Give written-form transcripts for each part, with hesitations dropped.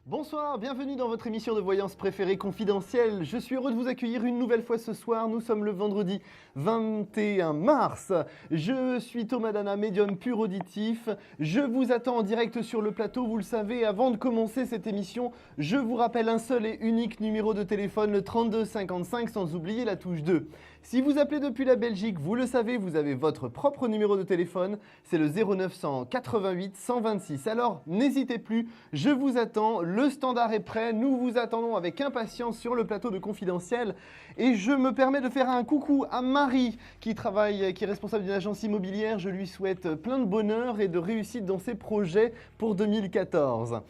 Bonsoir, bienvenue dans votre émission de voyance préférée confidentielle. Je suis heureux de vous accueillir une nouvelle fois ce soir. Nous sommes le vendredi 21 mars. Je suis Thomas Dana, médium pur auditif. Je vous attends en direct sur le plateau, vous le savez. Avant de commencer cette émission, je vous rappelle un seul et unique numéro de téléphone, le 32 55, sans oublier la touche 2. Si vous appelez depuis la Belgique, vous le savez, vous avez votre propre numéro de téléphone. C'est le 0900 88 126. Alors, n'hésitez plus, je vous attends. Le standard est prêt, nous vous attendons avec impatience sur le plateau de Confidentiel. Et je me permets de faire un coucou à Marie qui est responsable d'une agence immobilière. Je lui souhaite plein de bonheur et de réussite dans ses projets pour 2014.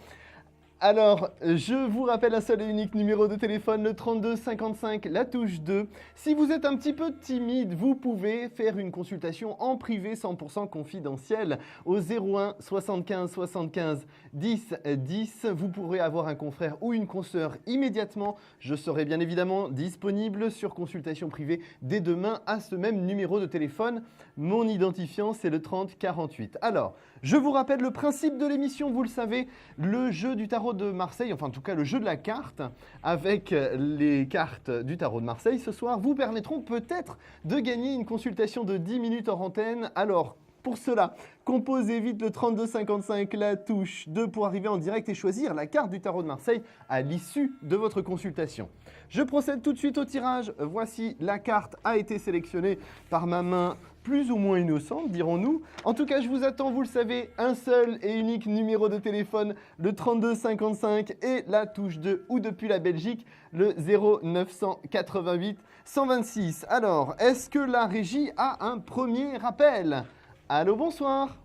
Alors, je vous rappelle un seul et unique numéro de téléphone, le 32 55, la touche 2. Si vous êtes un petit peu timide, vous pouvez faire une consultation en privé 100% confidentielle au 01 75 75 10 10. Vous pourrez avoir un confrère ou une consoeur immédiatement. Je serai bien évidemment disponible sur consultation privée dès demain à ce même numéro de téléphone. Mon identifiant, c'est le 30 48. Alors, je vous rappelle le principe de l'émission, vous le savez, le jeu du tarot de Marseille, enfin en tout cas le jeu de la carte, avec les cartes du tarot de Marseille ce soir, vous permettront peut-être de gagner une consultation de 10 minutes hors antenne. Alors, pour cela, composez vite le 32 55, la touche 2 pour arriver en direct et choisir la carte du tarot de Marseille à l'issue de votre consultation. Je procède tout de suite au tirage. Voici, la carte a été sélectionnée par ma main plus ou moins innocente, dirons-nous. En tout cas, je vous attends, vous le savez, un seul et unique numéro de téléphone, le 32 55 et la touche 2 ou depuis la Belgique, le 0988 126. Alors, est-ce que la régie a un premier rappel ? Allô, bonsoir.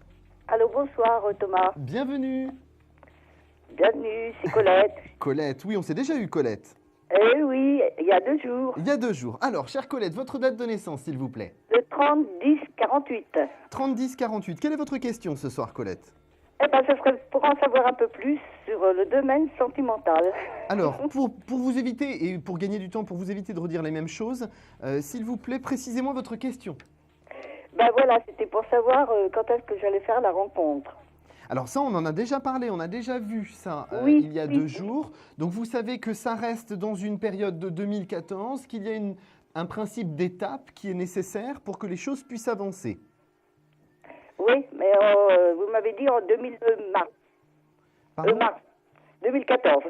Allô, bonsoir Thomas. Bienvenue. Bienvenue, c'est Colette. Colette, oui, on s'est déjà eu Colette. Eh oui, il y a 2 jours. Il y a 2 jours. Alors, chère Colette, votre date de naissance, s'il vous plaît. Le 30-10-48. 30-10-48. Quelle est votre question ce soir, Colette ? Eh bien, ce serait pour en savoir un peu plus sur le domaine sentimental. Alors, pour vous éviter, et pour gagner du temps, pour vous éviter de redire les mêmes choses, s'il vous plaît, précisez-moi votre question. Ben voilà, c'était pour savoir quand est-ce que j'allais faire la rencontre. Alors ça, on en a déjà parlé, on a déjà vu ça Oui, il y a 2 jours. Donc vous savez que ça reste dans une période de 2014, qu'il y a un principe d'étape qui est nécessaire pour que les choses puissent avancer. Oui, mais vous m'avez dit en 2014. Pardon ? Mars 2014.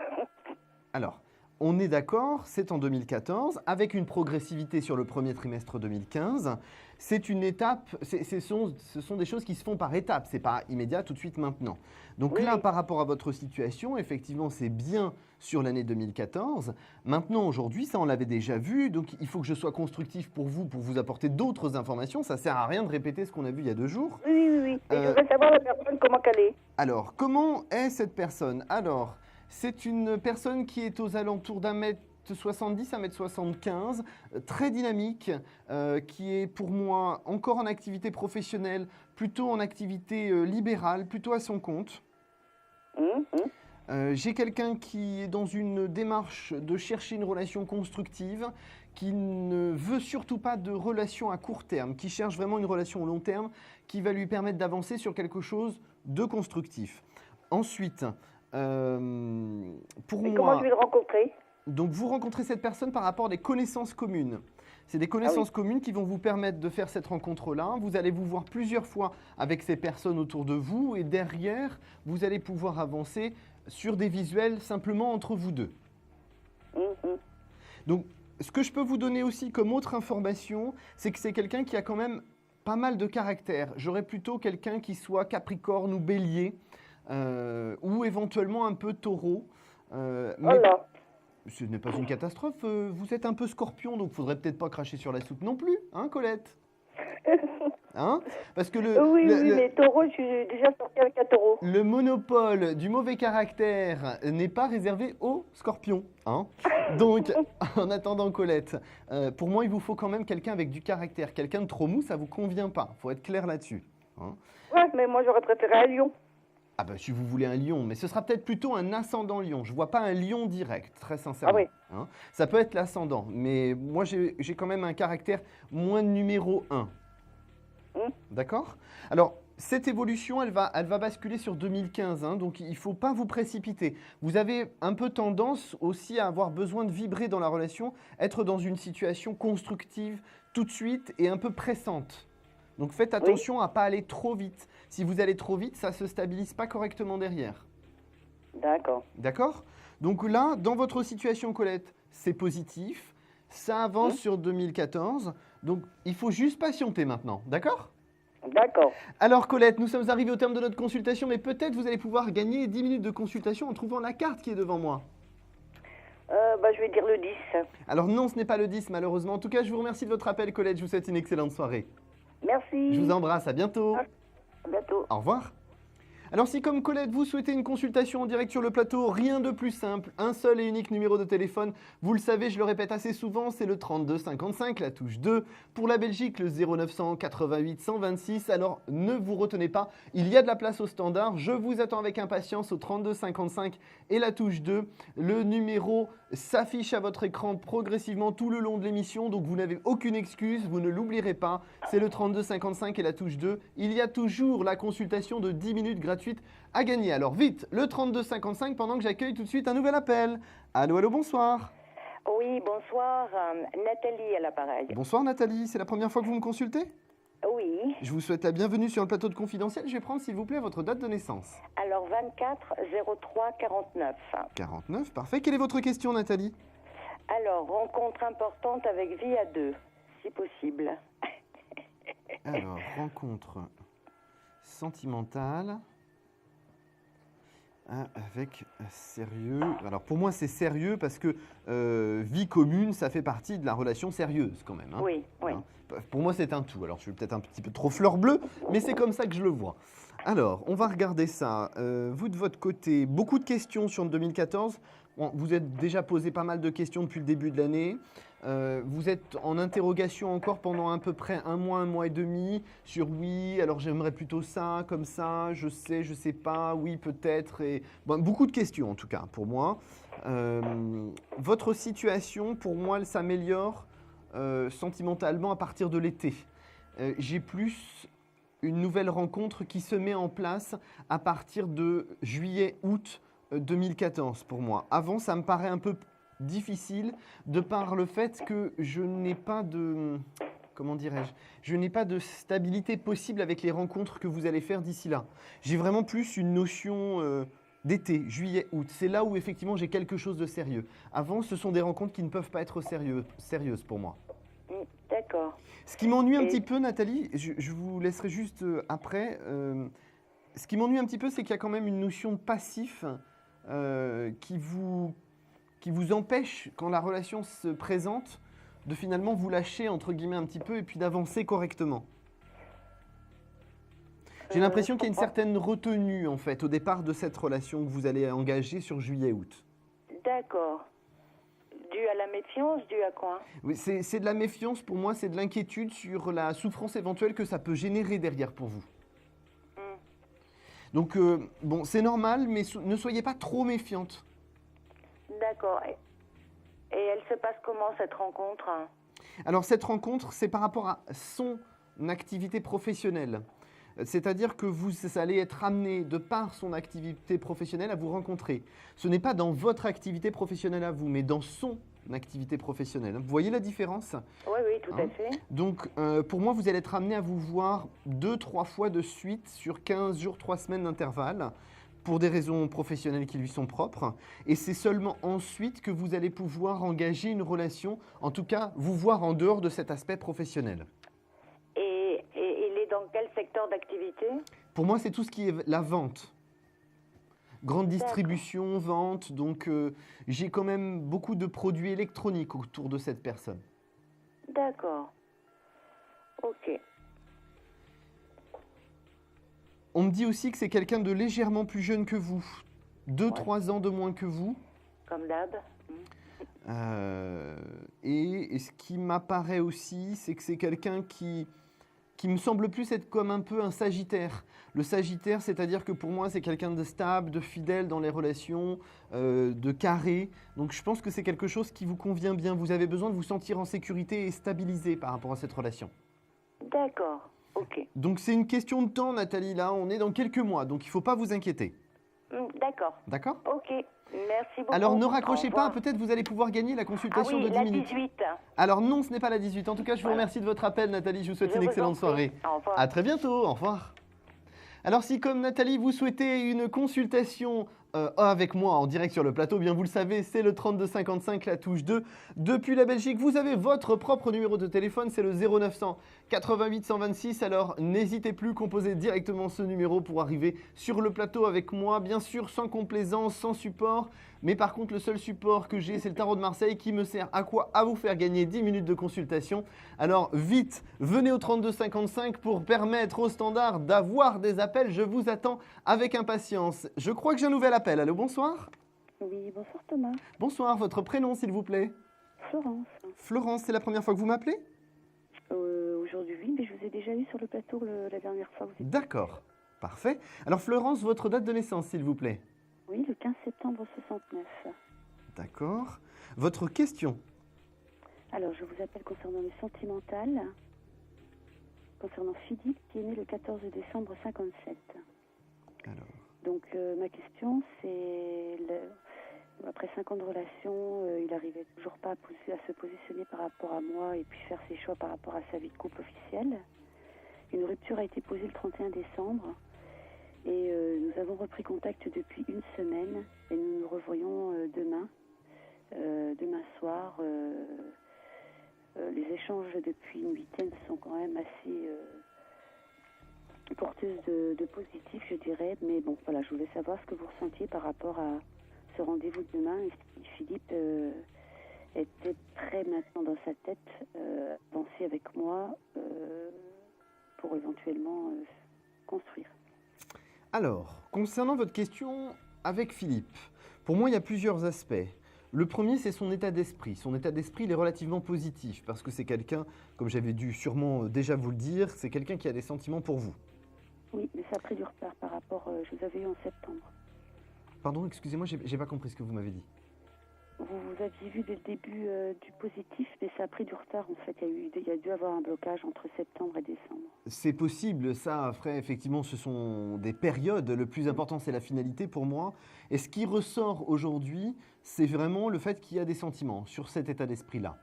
Alors, on est d'accord, c'est en 2014, avec une progressivité sur le premier trimestre 2015. C'est une étape, ce sont des choses qui se font par étapes, ce n'est pas immédiat tout de suite maintenant. Donc Oui. là, par rapport à votre situation, effectivement, c'est bien sur l'année 2014. Maintenant, aujourd'hui, ça on l'avait déjà vu, donc il faut que je sois constructif pour vous apporter d'autres informations. Ça ne sert à rien de répéter ce qu'on a vu il y a 2 jours. Oui. Et je voudrais savoir la personne, comment qu'elle est. Alors, comment est cette personne ? Alors, c'est une personne qui est aux alentours d'1m70, 1m75, très dynamique, qui est pour moi encore en activité professionnelle, plutôt en activité libérale, plutôt à son compte. J'ai quelqu'un qui est dans une démarche de chercher une relation constructive, qui ne veut surtout pas de relation à court terme, qui cherche vraiment une relation au long terme, qui va lui permettre d'avancer sur quelque chose de constructif. Ensuite, pour moi... Comment je vais le rencontrer ? Donc, vous rencontrez cette personne par rapport à des connaissances communes. C'est des connaissances communes qui vont vous permettre de faire cette rencontre-là. Vous allez vous voir plusieurs fois avec ces personnes autour de vous et derrière, vous allez pouvoir avancer sur des visuels simplement entre vous deux. Donc, ce que je peux vous donner aussi comme autre information, c'est que c'est quelqu'un qui a quand même pas mal de caractère. J'aurais plutôt quelqu'un qui soit Capricorne ou Bélier ou éventuellement un peu Taureau. Voilà. Ce n'est pas une catastrophe, vous êtes un peu Scorpion, donc il ne faudrait peut-être pas cracher sur la soupe non plus, hein Colette ? Hein ? Parce que Oui, mais taureau, je suis déjà sortie avec un taureau. le monopole du mauvais caractère n'est pas réservé aux Scorpions. Hein ? Donc, en attendant Colette, pour moi, il vous faut quand même quelqu'un avec du caractère. Quelqu'un de trop mou, ça ne vous convient pas, il faut être clair là-dessus. Hein ? Ouais, mais moi j'aurais préféré un lion. Ah ben, si vous voulez un lion, mais ce sera peut-être plutôt un ascendant lion. Je ne vois pas un lion direct, très sincèrement. Ah oui. Hein. Ça peut être l'ascendant, mais moi j'ai quand même un caractère moins numéro 1. D'accord ? Alors, cette évolution, elle va basculer sur 2015, hein, donc il ne faut pas vous précipiter. Vous avez un peu tendance aussi à avoir besoin de vibrer dans la relation, être dans une situation constructive tout de suite et un peu pressante. Donc faites attention à ne pas aller trop vite. Si vous allez trop vite, ça ne se stabilise pas correctement derrière. D'accord. D'accord? Donc là, dans votre situation, Colette, c'est positif. Ça avance sur 2014. Donc il faut juste patienter maintenant. D'accord? D'accord. Alors Colette, nous sommes arrivés au terme de notre consultation, mais peut-être vous allez pouvoir gagner 10 minutes de consultation en trouvant la carte qui est devant moi. Je vais dire le 10. Alors non, ce n'est pas le 10 malheureusement. En tout cas, je vous remercie de votre appel Colette, je vous souhaite une excellente soirée. Merci. Je vous embrasse, à bientôt. À bientôt. Au revoir. Alors si comme Colette, vous souhaitez une consultation en direct sur le plateau, rien de plus simple, un seul et unique numéro de téléphone. Vous le savez, je le répète assez souvent, c'est le 32 55, la touche 2. Pour la Belgique, le 0900 88 126. Alors ne vous retenez pas, il y a de la place au standard. Je vous attends avec impatience au 32 55 et la touche 2. Le numéro s'affiche à votre écran progressivement tout le long de l'émission, donc vous n'avez aucune excuse, vous ne l'oublierez pas. C'est le 32 55 et la touche 2. Il y a toujours la consultation de 10 minutes gratuite à gagner. Alors vite, le 32 55 pendant que j'accueille tout de suite un nouvel appel. Allô, allô, bonsoir. Oui, bonsoir. Nathalie à l'appareil. Bonsoir Nathalie, c'est la première fois que vous me consultez? Oui. Je vous souhaite la bienvenue sur le plateau de Confidentiel. Je vais prendre s'il vous plaît votre date de naissance. Alors 24 03 49. 49, parfait. Quelle est votre question Nathalie? Alors, rencontre importante avec vie à deux, si possible. Alors, rencontre sentimentale avec sérieux. Alors pour moi c'est sérieux parce que vie commune ça fait partie de la relation sérieuse quand même. Hein. Oui, oui. Hein. Pour moi c'est un tout. Alors je suis peut-être un petit peu trop fleur bleue, mais c'est comme ça que je le vois. Alors on va regarder ça. Vous de votre côté, beaucoup de questions sur le 2014. Bon, vous êtes déjà posé pas mal de questions depuis le début de l'année. Vous êtes en interrogation encore pendant à peu près un mois et demi sur oui, alors j'aimerais plutôt ça, comme ça, je sais pas, oui peut-être. Et bon, beaucoup de questions en tout cas pour moi. Votre situation pour moi elle s'améliore sentimentalement à partir de l'été. J'ai plus une nouvelle rencontre qui se met en place à partir de juillet-août 2014 pour moi. Avant ça me paraît un peu difficile de par le fait que je n'ai pas de, comment dirais-je, je n'ai pas de stabilité possible avec les rencontres que vous allez faire d'ici là. J'ai vraiment plus une notion d'été, juillet, août. C'est là où effectivement j'ai quelque chose de sérieux. Avant, ce sont des rencontres qui ne peuvent pas être sérieuses pour moi. D'accord. Ce qui m'ennuie un petit peu, Nathalie, je vous laisserai juste après, ce qui m'ennuie un petit peu, c'est qu'il y a quand même une notion de passif qui vous empêche, quand la relation se présente, de finalement vous lâcher, entre guillemets, un petit peu et puis d'avancer correctement. J'ai l'impression qu'il y a une certaine retenue, en fait, au départ de cette relation que vous allez engager sur juillet-août. D'accord. Dû à la méfiance, dû à quoi? Oui, c'est de la méfiance pour moi, c'est de l'inquiétude sur la souffrance éventuelle que ça peut générer derrière pour vous. Donc, bon, c'est normal, mais ne soyez pas trop méfiante. D'accord. Et elle se passe comment, cette rencontre? Alors, cette rencontre, c'est par rapport à son activité professionnelle. C'est-à-dire que vous allez être amené, de par son activité professionnelle, à vous rencontrer. Ce n'est pas dans votre activité professionnelle à vous, mais dans son activité professionnelle. Vous voyez la différence? Oui, oui, tout à fait. Donc, pour moi, vous allez être amené à vous voir 2-3 fois de suite sur 15 jours, 3 semaines d'intervalle, pour des raisons professionnelles qui lui sont propres. Et c'est seulement ensuite que vous allez pouvoir engager une relation, en tout cas, vous voir en dehors de cet aspect professionnel. Et il est dans quel secteur d'activité? Pour moi, c'est tout ce qui est la vente. Grande distribution, vente, donc j'ai quand même beaucoup de produits électroniques autour de cette personne. D'accord. Ok. On me dit aussi que c'est quelqu'un de légèrement plus jeune que vous, 2-3 ans de moins que vous. Comme d'hab. Et ce qui m'apparaît aussi, c'est que c'est quelqu'un qui me semble plus être comme un peu un Sagittaire. Le Sagittaire, c'est-à-dire que pour moi, c'est quelqu'un de stable, de fidèle dans les relations, de carré. Donc je pense que c'est quelque chose qui vous convient bien. Vous avez besoin de vous sentir en sécurité et stabilisé par rapport à cette relation. D'accord. Ok. Donc c'est une question de temps, Nathalie, là, on est dans quelques mois, donc il ne faut pas vous inquiéter. D'accord. D'accord? Ok. Merci beaucoup. Alors ne Au raccrochez pas, revoir. peut-être vous allez pouvoir gagner la Ah consultation oui, de 10 la minutes. 18. Alors non, ce n'est pas la 18. En tout cas, je vous Voilà. remercie de votre appel, Nathalie. Je vous souhaite Je une vous en excellente prie. soirée. Au revoir. À très bientôt, au revoir. Alors si comme Nathalie, vous souhaitez une consultation avec moi en direct sur le plateau, bien vous le savez, c'est le 3255, la touche 2. Depuis la Belgique, vous avez votre propre numéro de téléphone, c'est le 0900 88 126. Alors n'hésitez plus, composez directement ce numéro pour arriver sur le plateau avec moi, bien sûr sans complaisance, sans support. Mais par contre, le seul support que j'ai, c'est le tarot de Marseille qui me sert à quoi? À vous faire gagner 10 minutes de consultation. Alors vite, venez au 3255 pour permettre au standard d'avoir des appels. Je vous attends avec impatience. Je crois que j'ai un nouvel appel. Allô, bonsoir. Oui, bonsoir Thomas. Bonsoir, votre prénom s'il vous plaît? Florence. Florence, c'est la première fois que vous m'appelez? Aujourd'hui, oui, mais je vous ai déjà eu sur le plateau la dernière fois. D'accord, parfait. Alors Florence, votre date de naissance s'il vous plaît? Oui, le 15 septembre 69. D'accord. Votre question? Alors, je vous appelle concernant le sentimental, concernant Philippe, qui est né le 14 décembre 57. Alors, Donc, ma question, c'est, après 5 ans de relation, il n'arrivait toujours pas à se positionner par rapport à moi et puis faire ses choix par rapport à sa vie de couple officielle. Une rupture a été posée le 31 décembre. Et nous avons repris contact depuis une semaine et nous nous revoyons demain soir. Les échanges depuis une huitaine sont quand même assez porteuses de positif, je dirais. Mais bon, voilà, je voulais savoir ce que vous ressentiez par rapport à ce rendez-vous de demain. Et si Philippe était prêt maintenant dans sa tête à avancer avec moi pour éventuellement construire. Alors, concernant votre question avec Philippe, pour moi, il y a plusieurs aspects. Le premier, c'est son état d'esprit. Son état d'esprit, il est relativement positif parce que c'est quelqu'un, comme j'avais dû sûrement déjà vous le dire, c'est quelqu'un qui a des sentiments pour vous. Oui, mais ça a pris du retard par rapport, je vous avais eu en septembre. Pardon, excusez-moi, j'ai pas compris ce que vous m'avez dit. Vous aviez vu dès le début du positif, mais ça a pris du retard en fait. Il y a dû avoir un blocage entre septembre et décembre. C'est possible, ça, après, effectivement, ce sont des périodes. Le plus important, c'est la finalité pour moi. Et ce qui ressort aujourd'hui, c'est vraiment le fait qu'il y a des sentiments sur cet état d'esprit-là.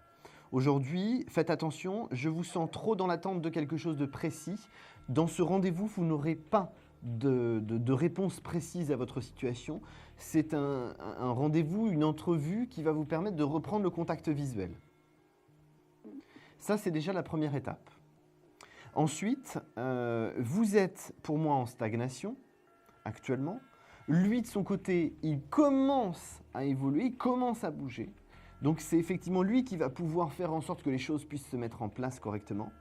Aujourd'hui, faites attention, je vous sens trop dans l'attente de quelque chose de précis. Dans ce rendez-vous, vous n'aurez pas de réponse précise à votre situation. C'est un rendez-vous, une entrevue qui va vous permettre de reprendre le contact visuel. Ça, c'est déjà la première étape. Ensuite, vous êtes pour moi en stagnation actuellement. Lui, de son côté, il commence à évoluer, il commence à bouger. Donc c'est effectivement lui qui va pouvoir faire en sorte que les choses puissent se mettre en place correctement.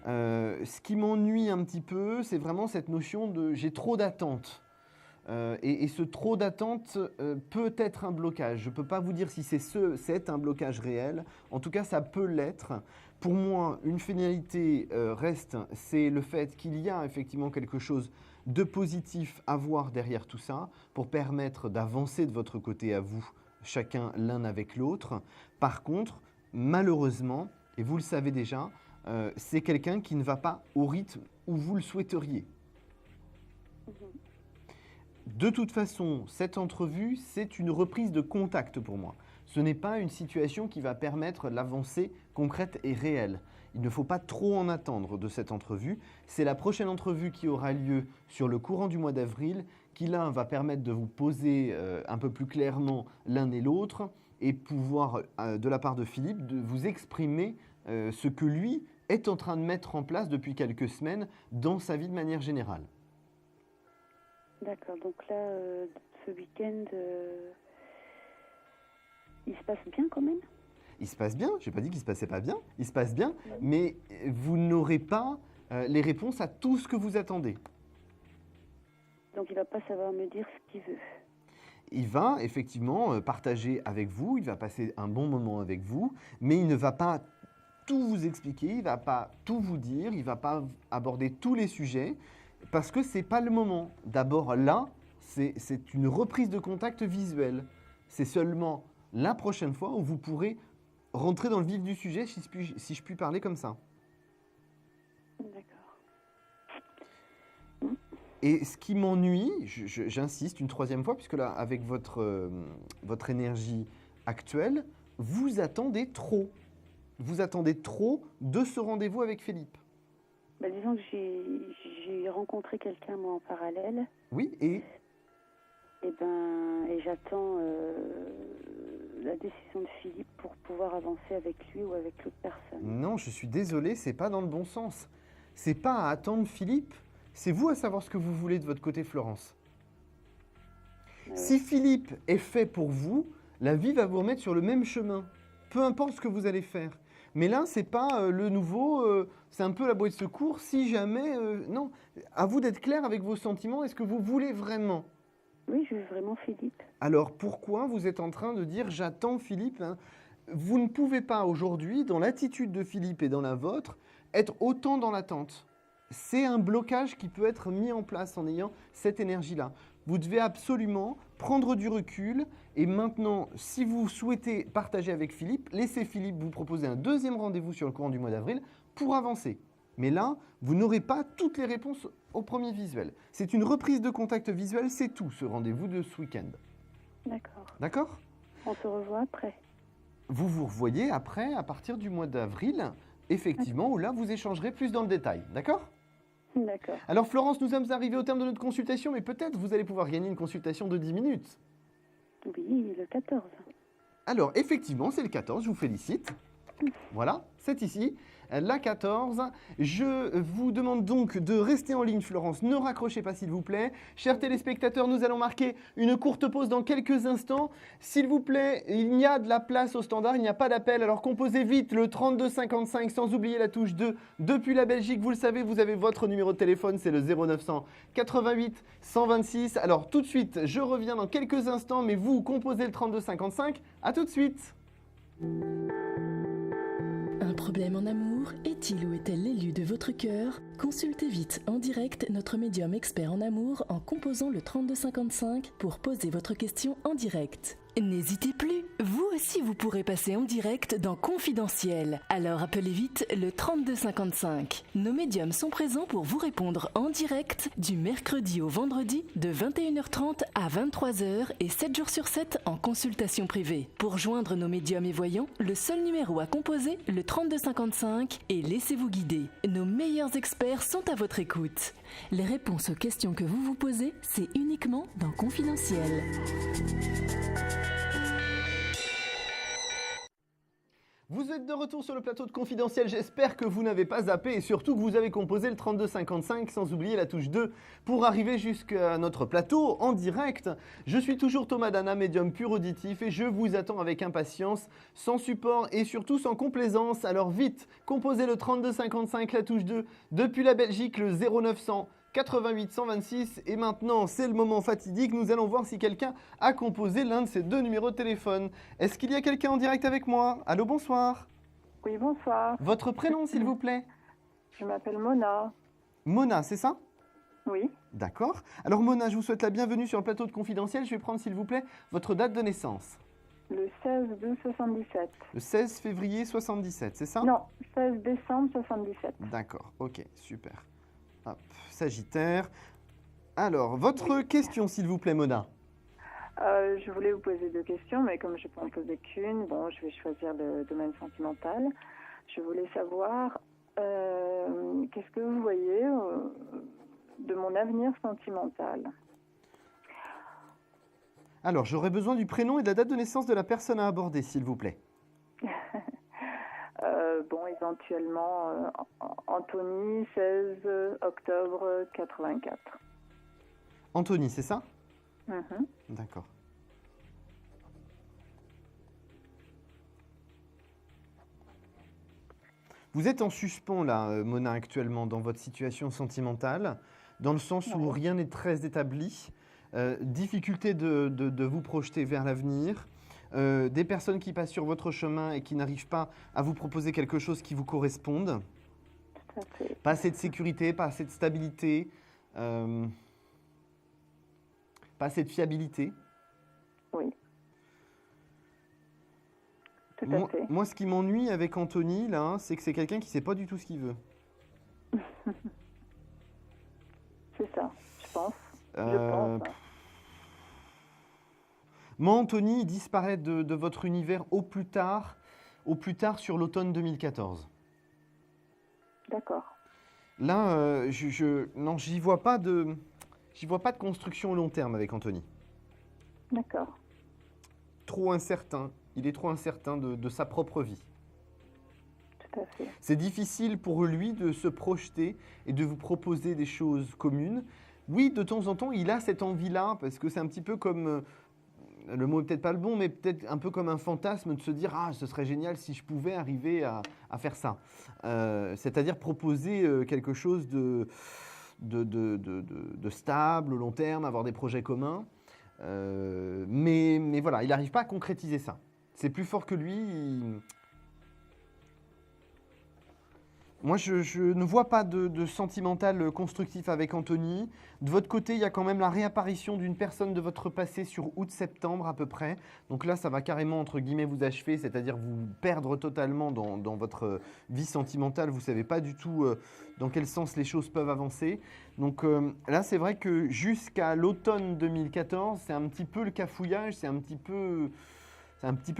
Ce qui m'ennuie un petit peu, c'est vraiment cette notion de j'ai trop d'attentes. Et ce trop d'attentes peut être un blocage. Je ne peux pas vous dire si c'est un blocage réel. En tout cas, ça peut l'être. Pour moi, une finalité reste, c'est le fait qu'il y a effectivement quelque chose de positif à voir derrière tout ça pour permettre d'avancer de votre côté à vous, chacun l'un avec l'autre. Par contre, malheureusement, et vous le savez déjà, c'est quelqu'un qui ne va pas au rythme où vous le souhaiteriez. De toute façon, cette entrevue, c'est une reprise de contact pour moi. Ce n'est pas une situation qui va permettre l'avancée concrète et réelle. Il ne faut pas trop en attendre de cette entrevue. C'est la prochaine entrevue qui aura lieu sur le courant du mois d'avril, qui là va permettre de vous poser un peu plus clairement l'un et l'autre et pouvoir, de la part de Philippe, de vous exprimer ce que lui est en train de mettre en place depuis quelques semaines dans sa vie de manière générale. D'accord, donc là, ce week-end, il se passe bien quand même? Il se passe bien, je n'ai pas dit qu'il ne se passait pas bien, il se passe bien, mais vous n'aurez pas les réponses à tout ce que vous attendez. Donc il ne va pas savoir me dire ce qu'il veut. Il va effectivement partager avec vous, il va passer un bon moment avec vous, mais il ne va pas tout vous expliquer, il ne va pas tout vous dire, il ne va pas aborder tous les sujets, parce que ce n'est pas le moment. D'abord là, c'est une reprise de contact visuel. C'est seulement la prochaine fois où vous pourrez rentrer dans le vif du sujet, si je puis parler comme ça. D'accord. Et ce qui m'ennuie, j'insiste une troisième fois, puisque là, avec votre énergie actuelle, vous attendez trop. Vous attendez trop de ce rendez-vous avec Philippe. Bah, disons que j'ai rencontré quelqu'un, moi, en parallèle. Oui, et Et j'attends la décision de Philippe pour pouvoir avancer avec lui ou avec l'autre personne. non, je suis désolé, c'est pas dans le bon sens. C'est pas à attendre Philippe, c'est vous à savoir ce que vous voulez de votre côté, Florence. Si Philippe est fait pour vous, la vie va vous remettre sur le même chemin, peu importe ce que vous allez faire. Mais là, c'est pas le nouveau, c'est un peu la bouée de secours. Si jamais, non, à vous d'être clair avec vos sentiments. Est-ce que vous voulez vraiment? Oui, je veux vraiment Philippe. Alors pourquoi vous êtes en train de dire j'attends Philippe, hein? Vous ne pouvez pas aujourd'hui, dans l'attitude de Philippe et dans la vôtre, être autant dans l'attente. C'est un blocage qui peut être mis en place en ayant cette énergie-là. Vous devez absolument prendre du recul et maintenant, si vous souhaitez partager avec Philippe, laissez Philippe vous proposer un deuxième rendez-vous sur le courant du mois d'avril pour avancer. Mais là, vous n'aurez pas toutes les réponses au premier visuel. C'est une reprise de contact visuel, c'est tout ce rendez-vous de ce week-end. D'accord. D'accord? On se revoit après. Vous vous revoyez après, à partir du mois d'avril, effectivement, où là, vous échangerez plus dans le détail. D'accord? D'accord. Alors Florence, nous sommes arrivés au terme de notre consultation, mais peut-être vous allez pouvoir gagner une consultation de 10 minutes. Oui, le 14. Alors effectivement, c'est le 14, je vous félicite. Voilà, c'est ici, la 14. Je vous demande donc de rester en ligne, Florence. Ne raccrochez pas, s'il vous plaît. Chers téléspectateurs, nous allons marquer une courte pause dans quelques instants. S'il vous plaît, il y a de la place au standard, il n'y a pas d'appel. Alors composez vite le 3255 sans oublier la touche 2. Depuis la Belgique, vous le savez, vous avez votre numéro de téléphone, c'est le 0900 88 126. Alors tout de suite, je reviens dans quelques instants, mais vous composez le 3255. À tout de suite. Un problème en amour? Est-il ou est-elle l'élu de votre cœur? Consultez vite en direct notre médium expert en amour en composant le 3255 pour poser votre question en direct. N'hésitez plus, vous aussi vous pourrez passer en direct dans Confidentiel. Alors appelez vite le 3255. Nos médiums sont présents pour vous répondre en direct du mercredi au vendredi de 21h30 à 23h et 7 jours sur 7 en consultation privée. Pour joindre nos médiums et voyants, le seul numéro à composer, le 3255 et laissez-vous guider. Nos meilleurs experts sont à votre écoute. Les réponses aux questions que vous vous posez, c'est uniquement dans Confidentiel. Vous êtes de retour sur le plateau de Confidentiel, j'espère que vous n'avez pas zappé et surtout que vous avez composé le 3255 sans oublier la touche 2 pour arriver jusqu'à notre plateau en direct. Je suis toujours Thomas Dana, médium pur auditif et je vous attends avec impatience, sans support et surtout sans complaisance. Alors vite, composez le 3255, la touche 2, depuis la Belgique le 0900 88 126 et maintenant c'est le moment fatidique, nous allons voir si quelqu'un a composé l'un de ces deux numéros de téléphone. Est-ce qu'il y a quelqu'un en direct avec moi? Allô, bonsoir. Oui, bonsoir. Votre prénom s'il vous plaît? Je m'appelle Mona. Mona, c'est ça? Oui. D'accord. Alors Mona, je vous souhaite la bienvenue sur le plateau de Confidentiel. Je vais prendre s'il vous plaît votre date de naissance. Le 16 12 77. Le 16 février 77, c'est ça? Non, 16 décembre 77. D'accord, ok, super. Hop, Sagittaire. Alors, votre question s'il vous plaît Mona. Je voulais vous poser deux questions, mais comme je ne peux en poser qu'une, bon, je vais choisir le domaine sentimental. Je voulais savoir qu'est-ce que vous voyez de mon avenir sentimental. Alors, j'aurais besoin du prénom et de la date de naissance de la personne à aborder, s'il vous plaît. Bon, éventuellement, Anthony, 16 octobre 84. Anthony, c'est ça? Mhm. D'accord. Vous êtes en suspens, là, Mona, actuellement, dans votre situation sentimentale, dans le sens où rien n'est très établi. Difficulté de vous projeter vers l'avenir. Des personnes qui passent sur votre chemin et qui n'arrivent pas à vous proposer quelque chose qui vous corresponde. Tout à fait. Pas assez de sécurité, pas assez de stabilité, pas assez de fiabilité. Oui. Tout à fait. Moi, ce qui m'ennuie avec Anthony, là, c'est que c'est quelqu'un qui ne sait pas du tout ce qu'il veut. C'est ça. Je Je pense. Moi, Anthony, il disparaît de votre univers au plus tard sur l'automne 2014. D'accord. Là, non, j'y vois pas de construction au long terme avec Anthony. D'accord. Trop incertain. Il est trop incertain de sa propre vie. Tout à fait. C'est difficile pour lui de se projeter et de vous proposer des choses communes. Oui, de temps en temps, il a cette envie-là, parce que c'est un petit peu comme, le mot est peut-être pas le bon, mais peut-être un peu comme un fantasme de se dire « Ah, ce serait génial si je pouvais arriver à faire ça ». C'est-à-dire proposer quelque chose de stable, au long terme, avoir des projets communs. Mais voilà, il n'arrive pas à concrétiser ça. C'est plus fort que lui. Moi, je ne vois pas de sentimental constructif avec Anthony. De votre côté, il y a quand même la réapparition d'une personne de votre passé sur août-septembre à peu près. Donc là, ça va carrément, entre guillemets, vous achever, c'est-à-dire vous perdre totalement dans votre vie sentimentale. Vous ne savez pas du tout dans quel sens les choses peuvent avancer. Donc là, c'est vrai que jusqu'à l'automne 2014, c'est un petit peu le cafouillage, c'est un petit peu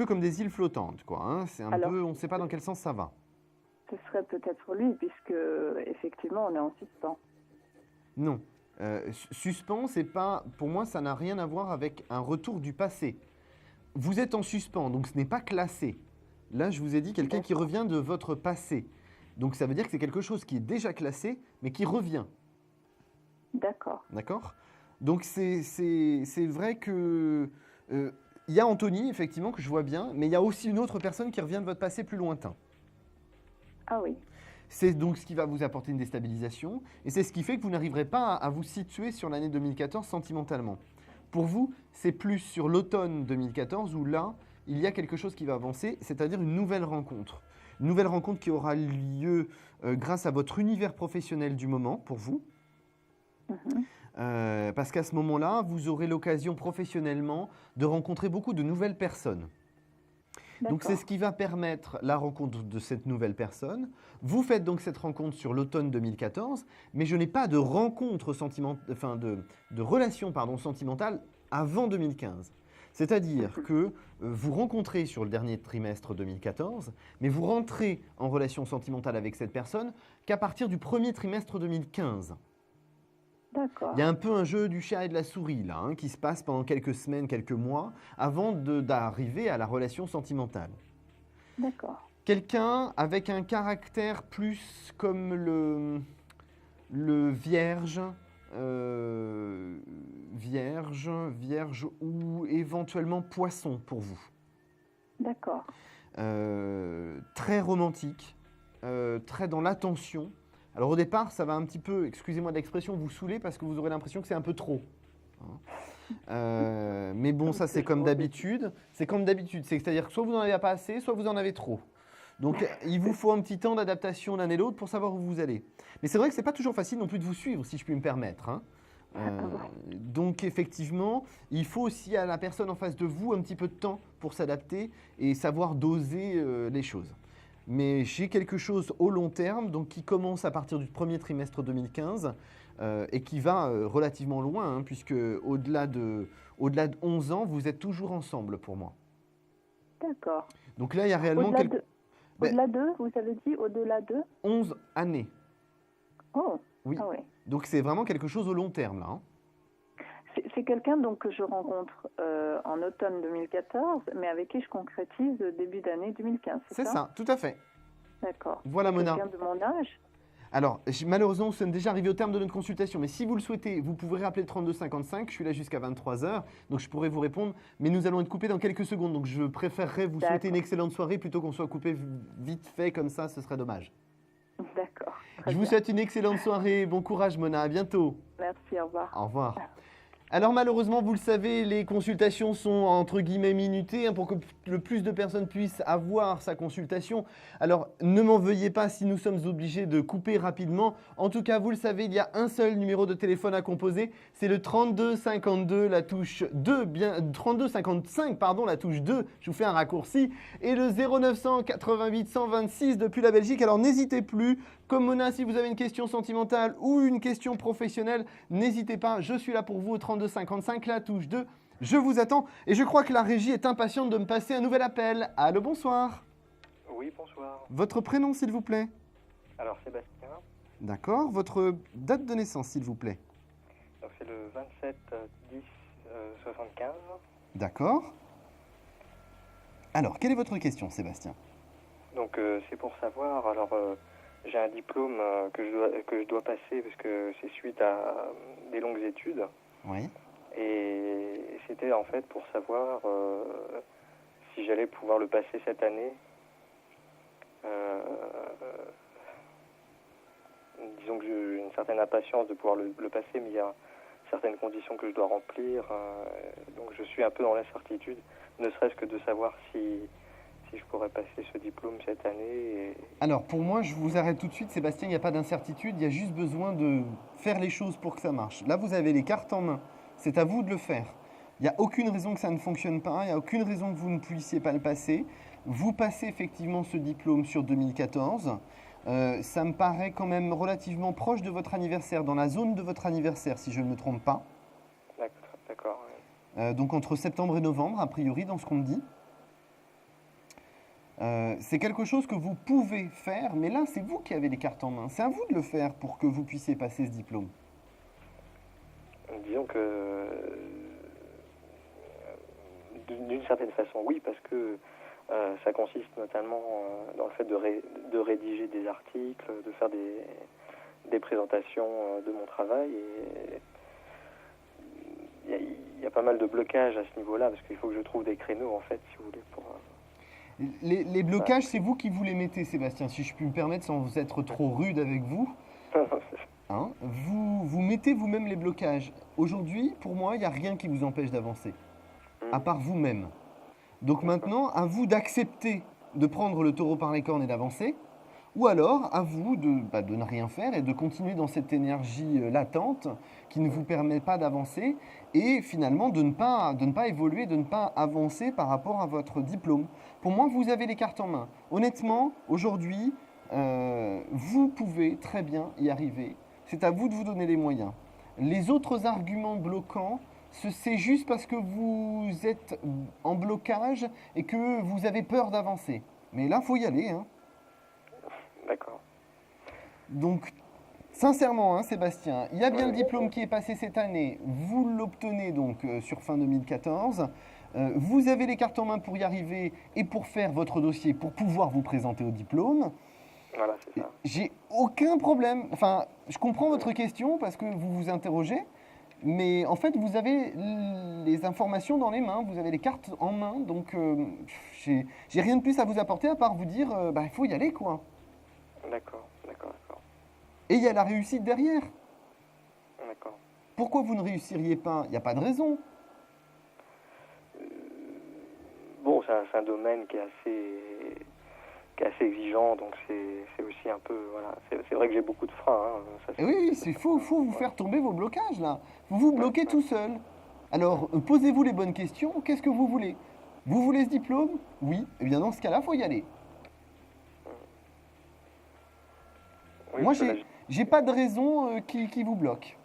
comme des îles flottantes, quoi, hein. C'est un peu, on ne sait pas dans quel sens ça va. Ce serait peut-être lui, puisque effectivement, on est en suspens. Non. Suspens, c'est pas, pour moi, ça n'a rien à voir avec un retour du passé. Vous êtes en suspens, donc ce n'est pas classé. Là, je vous ai dit quelqu'un qui revient de votre passé. Donc ça veut dire que c'est quelque chose qui est déjà classé, mais qui revient. D'accord. D'accord ? Donc c'est vrai que il y a Anthony, effectivement, que je vois bien, mais il y a aussi une autre personne qui revient de votre passé plus lointain. Ah oui. C'est donc ce qui va vous apporter une déstabilisation, et c'est ce qui fait que vous n'arriverez pas à vous situer sur l'année 2014 sentimentalement. Pour vous, c'est plus sur l'automne 2014 où là, il y a quelque chose qui va avancer, c'est-à-dire une nouvelle rencontre. Une nouvelle rencontre qui aura lieu grâce à votre univers professionnel du moment, pour vous. Parce qu'à ce moment-là, vous aurez l'occasion professionnellement de rencontrer beaucoup de nouvelles personnes. Donc c'est ce qui va permettre la rencontre de cette nouvelle personne. Vous faites donc cette rencontre sur l'automne 2014, mais je n'ai pas de rencontre de relation sentimentale avant 2015. C'est-à-dire que vous rencontrez sur le dernier trimestre 2014, mais vous rentrez en relation sentimentale avec cette personne qu'à partir du premier trimestre 2015. D'accord. Il y a un peu un jeu du chat et de la souris là, hein, qui se passe pendant quelques semaines, quelques mois, avant d'arriver à la relation sentimentale. D'accord. Quelqu'un avec un caractère plus comme le vierge, vierge ou éventuellement poisson pour vous. D'accord. Très romantique, très dans l'attention. Alors au départ, ça va un petit peu, excusez-moi de l'expression, vous saouler parce que vous aurez l'impression que c'est un peu trop. Mais bon, ça c'est comme d'habitude. C'est comme d'habitude, c'est-à-dire que soit vous n'en avez pas assez, soit vous en avez trop. Donc il vous faut un petit temps d'adaptation l'un et l'autre pour savoir où vous allez. Mais c'est vrai que c'est pas toujours facile non plus de vous suivre, si je puis me permettre, hein. Donc effectivement, il faut aussi à la personne en face de vous un petit peu de temps pour s'adapter et savoir doser les choses. Mais j'ai quelque chose au long terme, donc qui commence à partir du premier trimestre 2015 et qui va relativement loin, hein, puisque au-delà de 11 ans, vous êtes toujours ensemble pour moi. D'accord. Donc là, il y a réellement... Au-delà de, vous avez dit au-delà de 11 années. Oh, oui. Ah oui. Donc c'est vraiment quelque chose au long terme, là. Hein. C'est quelqu'un donc que je rencontre en automne 2014, mais avec qui je concrétise début d'année 2015, c'est ça? Tout à fait. D'accord. Voilà, Mona. Quelqu'un de mon âge? Alors, malheureusement, nous sommes déjà arrivés au terme de notre consultation, mais si vous le souhaitez, vous pouvez rappeler le 3255, je suis là jusqu'à 23h, donc je pourrai vous répondre, mais nous allons être coupés dans quelques secondes, donc je préférerais vous souhaiter une excellente soirée plutôt qu'on soit coupé vite fait comme ça, ce serait dommage. D'accord. Je vous souhaite une excellente soirée, bon courage Mona, à bientôt. Merci, au revoir. Au revoir. Alors malheureusement, vous le savez, les consultations sont entre guillemets minutées pour que le plus de personnes puissent avoir sa consultation. Alors ne m'en veuillez pas si nous sommes obligés de couper rapidement. En tout cas, vous le savez, il y a un seul numéro de téléphone à composer. C'est le 32 52, la touche 2, 32 55, pardon, la touche 2. Je vous fais un raccourci. Et le 0900 88 126 depuis la Belgique. Alors n'hésitez plus. Comme Mona, si vous avez une question sentimentale ou une question professionnelle, n'hésitez pas, je suis là pour vous au 32 55, la touche 2. Je vous attends et je crois que la régie est impatiente de me passer un nouvel appel. Allô, bonsoir. Oui, bonsoir. Votre prénom, s'il vous plaît. Alors, Sébastien, D'accord. Votre date de naissance, s'il vous plaît. donc c'est le 27 10 75. D'accord. Alors, quelle est votre question, Sébastien? Donc, c'est pour savoir, alors, j'ai un diplôme que je dois passer parce que c'est suite à des longues études. Oui. Et c'était en fait pour savoir si j'allais pouvoir le passer cette année. Disons que j'ai une certaine impatience de pouvoir le passer, mais il y a certaines conditions que je dois remplir. Donc je suis un peu dans l'incertitude, ne serait-ce que de savoir si je pourrais passer ce diplôme cette année. Alors, pour moi, je vous arrête tout de suite, Sébastien, il n'y a pas d'incertitude, il y a juste besoin de faire les choses pour que ça marche. Là, vous avez les cartes en main, c'est à vous de le faire. Il n'y a aucune raison que ça ne fonctionne pas, il n'y a aucune raison que vous ne puissiez pas le passer. Vous passez effectivement ce diplôme sur 2014. Ça me paraît quand même relativement proche de votre anniversaire, dans la zone de votre anniversaire, si je ne me trompe pas. D'accord. Oui. Donc entre septembre et novembre, a priori, dans ce qu'on me dit. C'est quelque chose que vous pouvez faire, mais là, c'est vous qui avez les cartes en main. C'est à vous de le faire pour que vous puissiez passer ce diplôme. Disons que d'une certaine façon, oui, parce que ça consiste notamment dans le fait de rédiger des articles, de faire des présentations de mon travail. Et il y a pas mal de blocages à ce niveau-là, parce qu'il faut que je trouve des créneaux, en fait, si vous voulez, pour... Les blocages, c'est vous qui vous les mettez, Sébastien, si je puis me permettre, sans être trop rude avec vous. Hein, vous mettez vous-même les blocages. Aujourd'hui, pour moi, il n'y a rien qui vous empêche d'avancer, à part vous-même. Donc maintenant, à vous d'accepter de prendre le taureau par les cornes et d'avancer, ou alors à vous de ne rien faire et de continuer dans cette énergie latente qui ne vous permet pas d'avancer et finalement de ne pas évoluer, de ne pas avancer par rapport à votre diplôme. Pour moi, vous avez les cartes en main. Honnêtement, aujourd'hui, vous pouvez très bien y arriver. C'est à vous de vous donner les moyens. Les autres arguments bloquants, c'est juste parce que vous êtes en blocage et que vous avez peur d'avancer. Mais là, il faut y aller, hein. D'accord. Donc, sincèrement, hein, Sébastien, il y a bien le diplôme qui est passé cette année. Vous l'obtenez donc sur fin 2014. Vous avez les cartes en main pour y arriver et pour faire votre dossier, pour pouvoir vous présenter au diplôme. Voilà, c'est ça. J'ai aucun problème. Enfin, je comprends votre question parce que vous vous interrogez. Mais en fait, vous avez les informations dans les mains, vous avez les cartes en main. Donc, j'ai rien de plus à vous apporter à part vous dire, il faut y aller, quoi. D'accord. Et il y a la réussite derrière. D'accord. Pourquoi vous ne réussiriez pas? Il n'y a pas de raison. Bon, c'est un domaine qui est assez exigeant, donc c'est aussi un peu... Voilà. C'est vrai que j'ai beaucoup de freins. Hein, Et oui, il faut vous faire tomber vos blocages, là. Vous vous bloquez tout seul. Alors, posez-vous les bonnes questions. Qu'est-ce que vous voulez? Vous voulez ce diplôme? Oui. Eh bien, dans ce cas-là, il faut y aller. Oui, Moi, j'ai pas de raison qui vous bloque.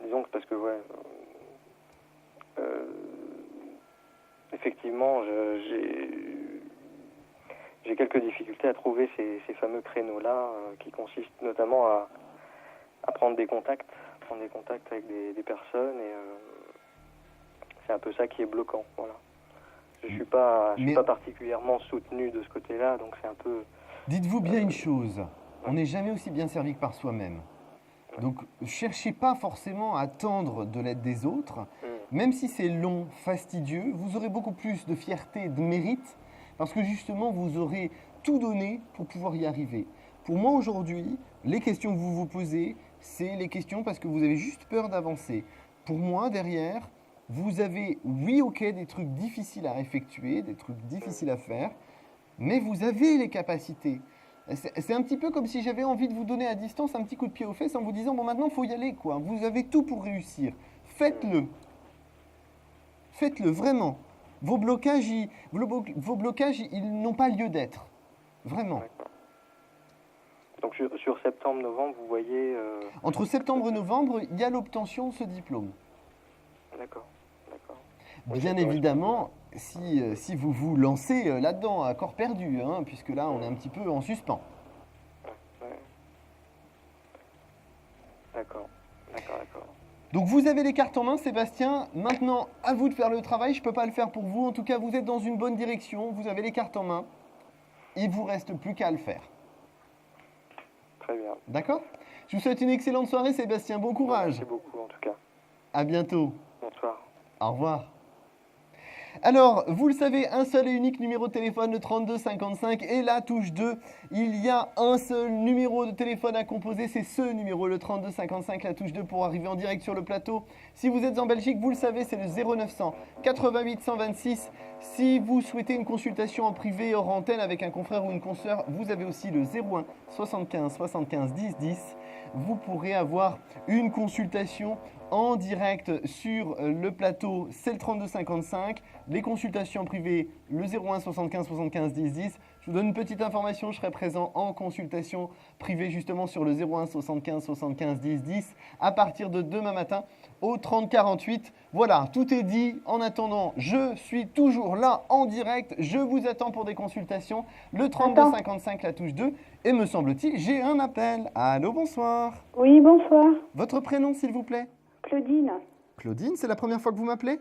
Disons que parce que, effectivement, j'ai quelques difficultés à trouver ces fameux créneaux-là qui consistent notamment à prendre des contacts avec des personnes et c'est un peu ça qui est bloquant, voilà. Je suis pas particulièrement soutenu de ce côté-là, donc c'est un peu... Dites-vous bien une chose, on n'est jamais aussi bien servi que par soi-même. Donc, cherchez pas forcément à attendre de l'aide des autres. Même si c'est long, fastidieux, vous aurez beaucoup plus de fierté et de mérite parce que justement, vous aurez tout donné pour pouvoir y arriver. Pour moi, aujourd'hui, les questions que vous vous posez, c'est les questions parce que vous avez juste peur d'avancer. pour moi, derrière, vous avez, oui, ok, des trucs difficiles à effectuer, des trucs difficiles à faire, mais vous avez les capacités. C'est un petit peu comme si j'avais envie de vous donner à distance un petit coup de pied aux fesses en vous disant, bon, maintenant, il faut y aller, quoi. Vous avez tout pour réussir. Faites-le. Faites-le, vraiment. Vos blocages, ils n'ont pas lieu d'être. Vraiment. D'accord. Donc sur septembre-novembre, vous voyez... Entre septembre et novembre, il y a l'obtention de ce diplôme. D'accord, d'accord. Oui, Bien ça correspond. évidemment, si vous vous lancez là-dedans à corps perdu, hein, puisque là, on est un petit peu en suspens. Ouais. D'accord, d'accord, d'accord. Donc vous avez les cartes en main, Sébastien. Maintenant, à vous de faire le travail. Je ne peux pas le faire pour vous. En tout cas, vous êtes dans une bonne direction. Vous avez les cartes en main. Il ne vous reste plus qu'à le faire. Très bien. D'accord? Je vous souhaite une excellente soirée, Sébastien. Bon courage. Merci beaucoup, en tout cas. À bientôt. Bonsoir. Au revoir. Alors, vous le savez, un seul et unique numéro de téléphone, le 3255 et la touche 2. Il y a un seul numéro de téléphone à composer, c'est ce numéro, le 3255, la touche 2 pour arriver en direct sur le plateau. Si vous êtes en Belgique, vous le savez, c'est le 0900 88 126. Si vous souhaitez une consultation en privé hors antenne avec un confrère ou une consoeur, vous avez aussi le 01 75 75 10 10. Vous pourrez avoir une consultation en direct sur le plateau, c'est le 3255. Les consultations privées, le 01 75 75 10 10. Je vous donne une petite information, je serai présent en consultation privée justement sur le 01 75 75 10 10 à partir de demain matin au 30 48. Voilà, tout est dit. En attendant, je suis toujours là en direct. Je vous attends pour des consultations. Le 32 55, la touche 2. Et me semble-t-il, j'ai un appel. Allô, bonsoir. Oui, bonsoir. Votre prénom, s'il vous plaît? Claudine. Claudine, c'est la première fois que vous m'appelez?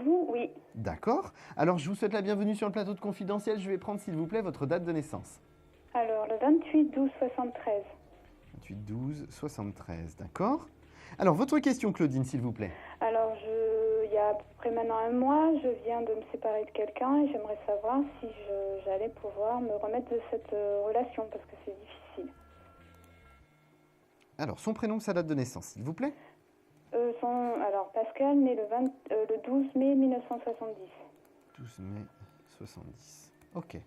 Vous, oui. D'accord. Alors, je vous souhaite la bienvenue sur le plateau de Confidentiel. Je vais prendre, s'il vous plaît, votre date de naissance. Alors, le 28/12/73. 28/12/73, d'accord. Alors, votre question, Claudine, s'il vous plaît. Alors, il y a à peu près maintenant un mois, je viens de me séparer de quelqu'un et j'aimerais savoir si j'allais pouvoir me remettre de cette relation parce que c'est difficile. Alors, son prénom, sa date de naissance, s'il vous plaît. Alors, Pascal, né le 12 mai 1970. 12 mai 70. Ok.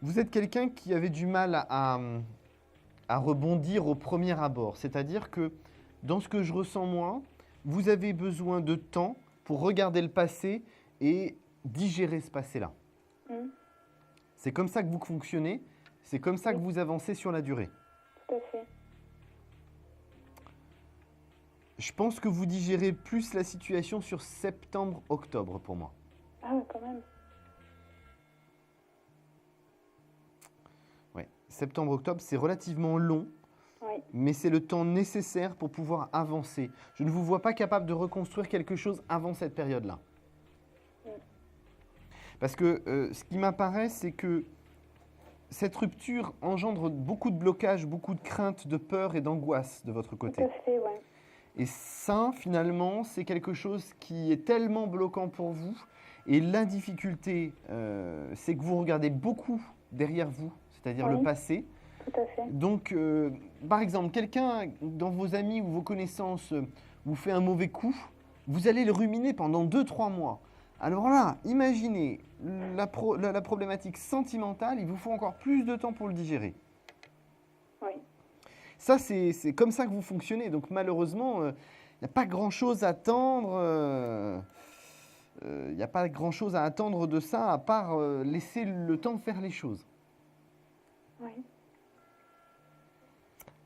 Vous êtes quelqu'un qui avait du mal à rebondir au premier abord. C'est-à-dire que, dans ce que je ressens moi, vous avez besoin de temps pour regarder le passé et digérer ce passé-là. C'est comme ça que vous fonctionnez, c'est comme ça que vous avancez sur la durée. Tout à fait. Je pense que vous digérez plus la situation sur septembre-octobre pour moi. Ah ouais, quand même. Ouais. Septembre-octobre, c'est relativement long, Oui. mais c'est le temps nécessaire pour pouvoir avancer. Je ne vous vois pas capable de reconstruire quelque chose avant cette période-là. Parce que ce qui m'apparaît, c'est que cette rupture engendre beaucoup de blocages, beaucoup de craintes, de peur et d'angoisse de votre côté. Tout à fait, ouais. Et ça, finalement, c'est quelque chose qui est tellement bloquant pour vous. Et la difficulté, c'est que vous regardez beaucoup derrière vous, c'est-à-dire Oui. le passé. Tout à fait. Donc, par exemple, quelqu'un dans vos amis ou vos connaissances vous fait un mauvais coup, vous allez le ruminer pendant 2-3 mois. Alors là, imaginez la problématique sentimentale, il vous faut encore plus de temps pour le digérer. Oui. Ça, c'est comme ça que vous fonctionnez. Donc malheureusement, il n'y a pas grand-chose à attendre. Il n'y a pas grand-chose à attendre de ça, à part laisser le temps faire les choses. Oui.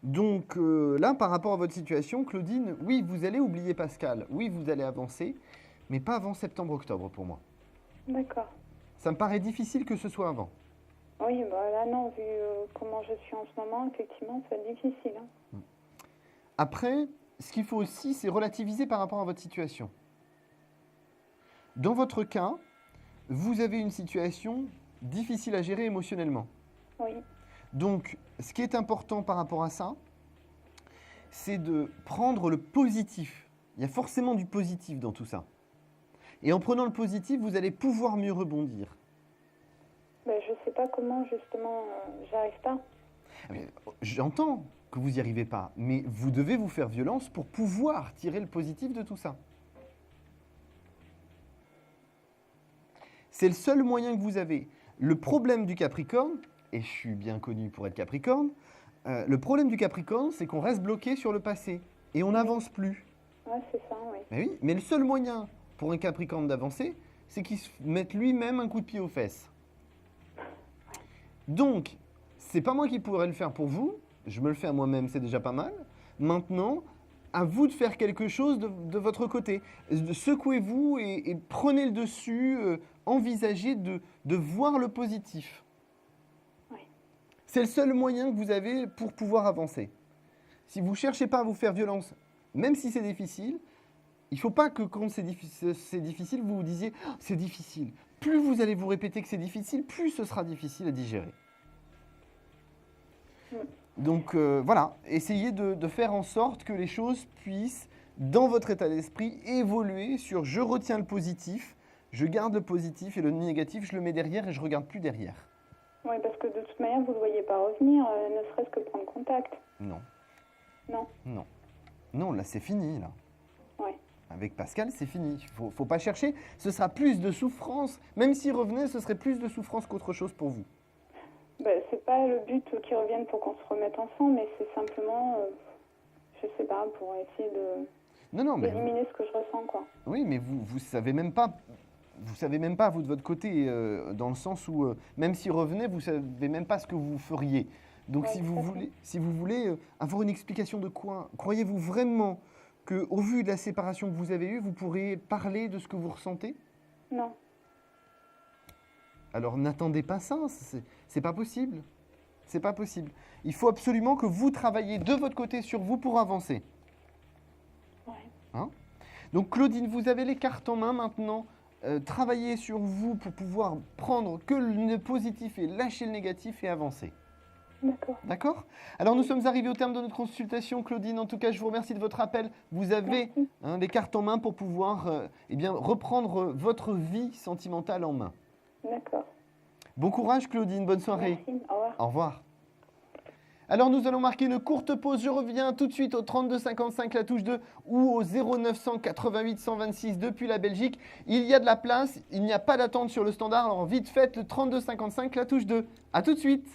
Donc là, par rapport à votre situation, Claudine, oui, vous allez oublier Pascal. Oui, vous allez avancer, mais pas avant septembre-octobre pour moi. D'accord. Ça me paraît difficile que ce soit avant. Oui, bah là, non, vu comment je suis en ce moment, effectivement, ça va être difficile. Hein. Après, ce qu'il faut aussi, c'est relativiser par rapport à votre situation. Dans votre cas, vous avez une situation difficile à gérer émotionnellement. Oui. Donc, ce qui est important par rapport à ça, c'est de prendre le positif. Il y a forcément du positif dans tout ça. Et en prenant le positif, vous allez pouvoir mieux rebondir. Ben, je sais pas comment, justement, j'arrive pas. Mais, j'entends que vous n'y arrivez pas, mais vous devez vous faire violence pour pouvoir tirer le positif de tout ça. C'est le seul moyen que vous avez. Le problème du Capricorne, et je suis bien connu pour être Capricorne, le problème du Capricorne, c'est qu'on reste bloqué sur le passé et on n'avance plus. Ouais, c'est ça, oui. Mais oui, mais le seul moyen pour un Capricorne d'avancer, c'est qu'il se mette lui-même un coup de pied aux fesses. Donc, c'est pas moi qui pourrais le faire pour vous. Je me le fais à moi-même, c'est déjà pas mal. Maintenant, à vous de faire quelque chose de votre côté. Secouez-vous et prenez le dessus, envisagez de voir le positif. Oui. C'est le seul moyen que vous avez pour pouvoir avancer. Si vous ne cherchez pas à vous faire violence, même si c'est difficile, il ne faut pas que quand c'est difficile, vous vous disiez oh, « c'est difficile ». Plus vous allez vous répéter que c'est difficile, plus ce sera difficile à digérer. Donc voilà, essayez de faire en sorte que les choses puissent, dans votre état d'esprit, évoluer sur « je retiens le positif », je garde le positif et le négatif, je le mets derrière et je ne regarde plus derrière. Oui, parce que de toute manière, vous ne le voyez pas revenir, ne serait-ce que prendre contact. Non. Non. Non. Non, là c'est fini, là. Oui. Avec Pascal, c'est fini. Faut pas chercher. Ce sera plus de souffrance. Même s'il revenait, ce serait plus de souffrance qu'autre chose pour vous. Ben, c'est pas le but qu'ils reviennent pour qu'on se remette ensemble, mais c'est simplement, je sais pas, pour essayer d'éliminer ce que je ressens, quoi. Oui, mais vous savez même pas. Vous savez même pas, vous, de votre côté, dans le sens où, même s'il revenait, vous savez même pas ce que vous feriez. Donc, Ouais, si vous voulez avoir une explication de quoi, croyez-vous vraiment qu'au vu de la séparation que vous avez eue, vous pourrez parler de ce que vous ressentez? Non. Alors, n'attendez pas ça, c'est pas possible. C'est pas possible. Il faut absolument que vous travailliez de votre côté sur vous pour avancer. Ouais. Hein? Donc, Claudine, vous avez les cartes en main maintenant. Travaillez sur vous pour pouvoir prendre que le positif et lâcher le négatif et avancer. D'accord. D'accord? Alors, nous sommes arrivés au terme de notre consultation, Claudine. En tout cas, je vous remercie de votre appel. Vous avez les cartes en main pour pouvoir eh bien, reprendre votre vie sentimentale en main. D'accord. Bon courage, Claudine. Bonne soirée. Merci. Au revoir. Au revoir. Alors, nous allons marquer une courte pause. Je reviens tout de suite au 32 55, la touche 2, ou au 0900 88 126 depuis la Belgique. Il y a de la place. Il n'y a pas d'attente sur le standard. Alors, vite faites le 32 55, la touche 2. À tout de suite.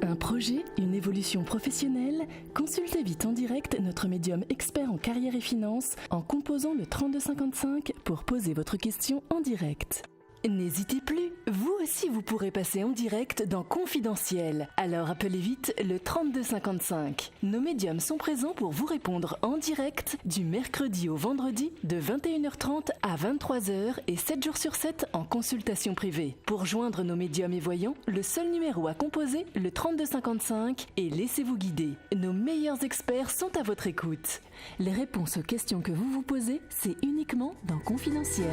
Un projet, une évolution professionnelle? Consultez vite en direct notre médium expert en carrière et finance en composant le 3255 pour poser votre question en direct. N'hésitez plus, vous aussi vous pourrez passer en direct dans Confidentiel. Alors appelez vite le 3255. Nos médiums sont présents pour vous répondre en direct du mercredi au vendredi de 21h30 à 23h et 7 jours sur 7 en consultation privée. Pour joindre nos médiums et voyants, le seul numéro à composer, le 3255, et laissez-vous guider. Nos meilleurs experts sont à votre écoute. Les réponses aux questions que vous vous posez, c'est uniquement dans Confidentiel.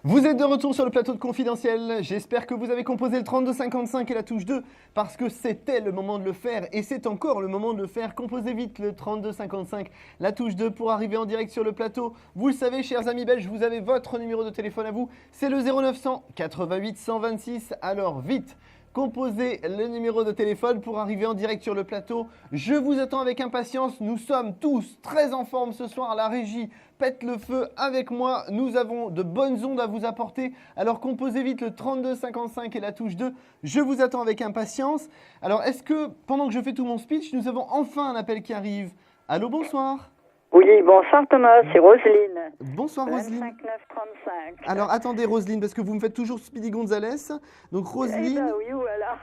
Vous êtes de retour sur le plateau de Confidentiel. J'espère que vous avez composé le 3255 et la touche 2 parce que c'était le moment de le faire et c'est encore le moment de le faire. Composez vite le 3255, la touche 2 pour arriver en direct sur le plateau. Vous le savez, chers amis belges, vous avez votre numéro de téléphone à vous. C'est le 0900 88 126. Alors vite, composez le numéro de téléphone pour arriver en direct sur le plateau. Je vous attends avec impatience. Nous sommes tous très en forme ce soir. La régie pète le feu avec moi. Nous avons de bonnes ondes à vous apporter. Alors composez vite le 3255 et la touche 2. Je vous attends avec impatience. Alors est-ce que pendant que je fais tout mon speech, nous avons enfin un appel qui arrive? Allô, bonsoir. Oui, bonsoir Thomas, c'est Roselyne. Bonsoir Roselyne. 25 935. Alors attendez Roselyne, parce que vous me faites toujours Speedy Gonzalez. Donc Roselyne, Eh ben oui, voilà.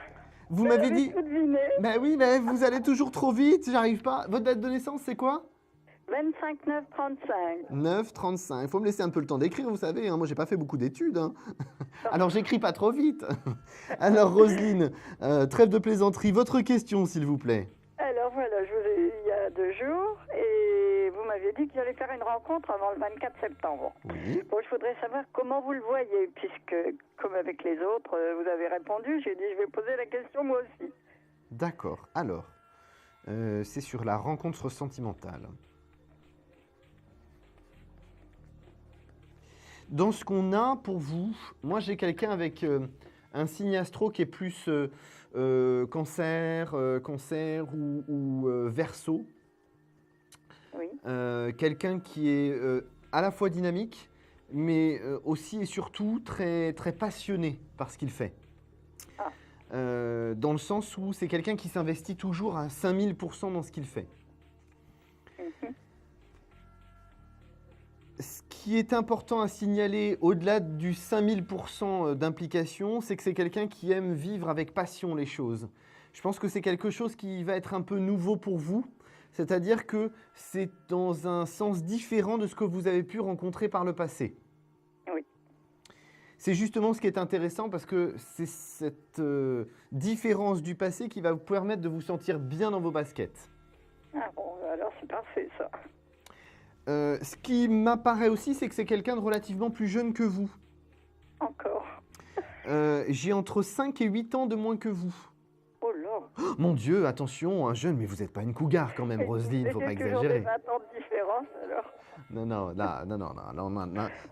vous m'avez J'avais dit... tout deviné. Ben oui, mais vous allez toujours trop vite, j'arrive pas. Votre date de naissance, c'est quoi? 25 935. 9,35. Il faut me laisser un peu le temps d'écrire, vous savez. Hein. Moi, j'ai pas fait beaucoup d'études. Hein. Alors, j'écris pas trop vite. Alors, Roselyne, trêve de plaisanterie. Votre question, s'il vous plaît. Alors voilà, je vous ai eu il y a 2 jours et vous m'aviez dit que j'allais faire une rencontre avant le 24 septembre. Oui. Bon, je voudrais savoir comment vous le voyez, puisque, comme avec les autres, vous avez répondu, j'ai dit je vais poser la question moi aussi. D'accord. Alors, C'est sur la rencontre sentimentale. Dans ce qu'on a pour vous, moi j'ai quelqu'un avec un signe astro qui est plus cancer ou verseau. Oui. Quelqu'un qui est à la fois dynamique, mais aussi et surtout très, très passionné par ce qu'il fait. Ah. Dans le sens où c'est quelqu'un qui s'investit toujours à 5000% dans ce qu'il fait. Ce qui est important à signaler, au-delà du 5000% d'implication, c'est que c'est quelqu'un qui aime vivre avec passion les choses. Je pense que c'est quelque chose qui va être un peu nouveau pour vous, c'est-à-dire que c'est dans un sens différent de ce que vous avez pu rencontrer par le passé. Oui. C'est justement ce qui est intéressant parce que c'est cette différence du passé qui va vous permettre de vous sentir bien dans vos baskets. Ah bon, alors c'est parfait ça. Ce qui m'apparaît aussi, c'est que c'est quelqu'un de relativement plus jeune que vous. Encore. J'ai entre 5 et 8 ans de moins que vous. Oh là. Oh, mon Dieu, attention, un jeune, mais vous n'êtes pas une cougar quand même, Roselyne, faut pas exagérer. Des 20 ans de différence alors. Non.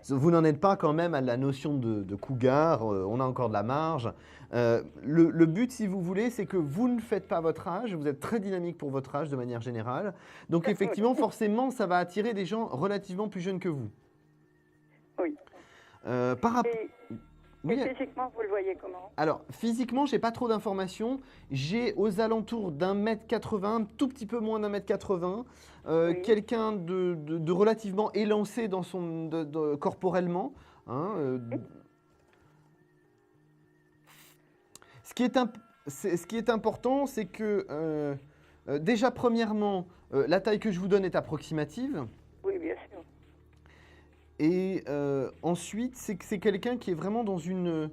Vous n'en êtes pas quand même à la notion de cougar, on a encore de la marge. Le but, si vous voulez, c'est que vous ne faites pas votre âge, vous êtes très dynamique pour votre âge de manière générale. Donc effectivement, forcément, ça va attirer des gens relativement plus jeunes que vous. Oui. Par rapport... Et physiquement, vous le voyez comment? Alors, physiquement, j'ai pas trop d'informations. J'ai aux alentours d'1m80, un tout petit peu moins d'1m80. Oui. Quelqu'un de relativement élancé dans corporellement. Hein, ce qui est important, c'est que déjà, premièrement, la taille que je vous donne est approximative. Oui, bien sûr. Et ensuite, c'est que c'est quelqu'un qui est vraiment dans une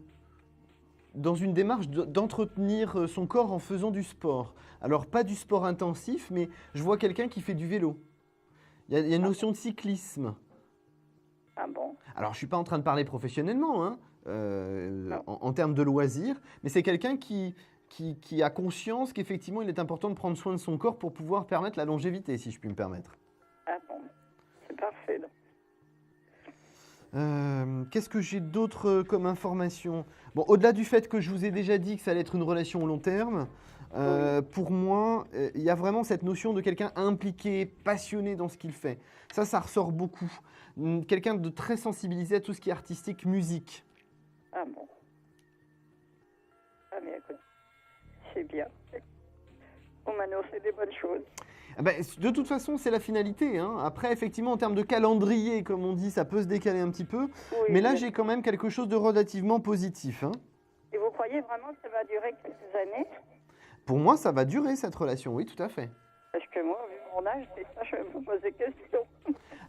démarche d'entretenir son corps en faisant du sport. Alors, pas du sport intensif, mais je vois quelqu'un qui fait du vélo. Il y a une notion de cyclisme. Ah bon? Alors, je ne suis pas en train de parler professionnellement, hein, en termes de loisirs, mais c'est quelqu'un qui a conscience qu'effectivement, il est important de prendre soin de son corps pour pouvoir permettre la longévité, si je puis me permettre. Ah bon, c'est parfait. Donc. Qu'est-ce que j'ai d'autre comme information? Bon, au-delà du fait que je vous ai déjà dit que ça allait être une relation au long terme, pour moi, il y a vraiment cette notion de quelqu'un impliqué, passionné dans ce qu'il fait. Ça ressort beaucoup. Quelqu'un de très sensibilisé à tout ce qui est artistique, musique. Ah bon. Ah mais écoute, c'est bien. On m'a annoncé des bonnes choses. De toute façon, c'est la finalité. Hein. Après, effectivement, en termes de calendrier, comme on dit, ça peut se décaler un petit peu. Oui, mais là, j'ai quand même quelque chose de relativement positif. Hein. Et vous croyez vraiment que ça va durer quelques années? Pour moi, ça va durer, cette relation, oui, tout à fait. Parce que moi, vu mon âge, c'est ça, je vais me poser des questions.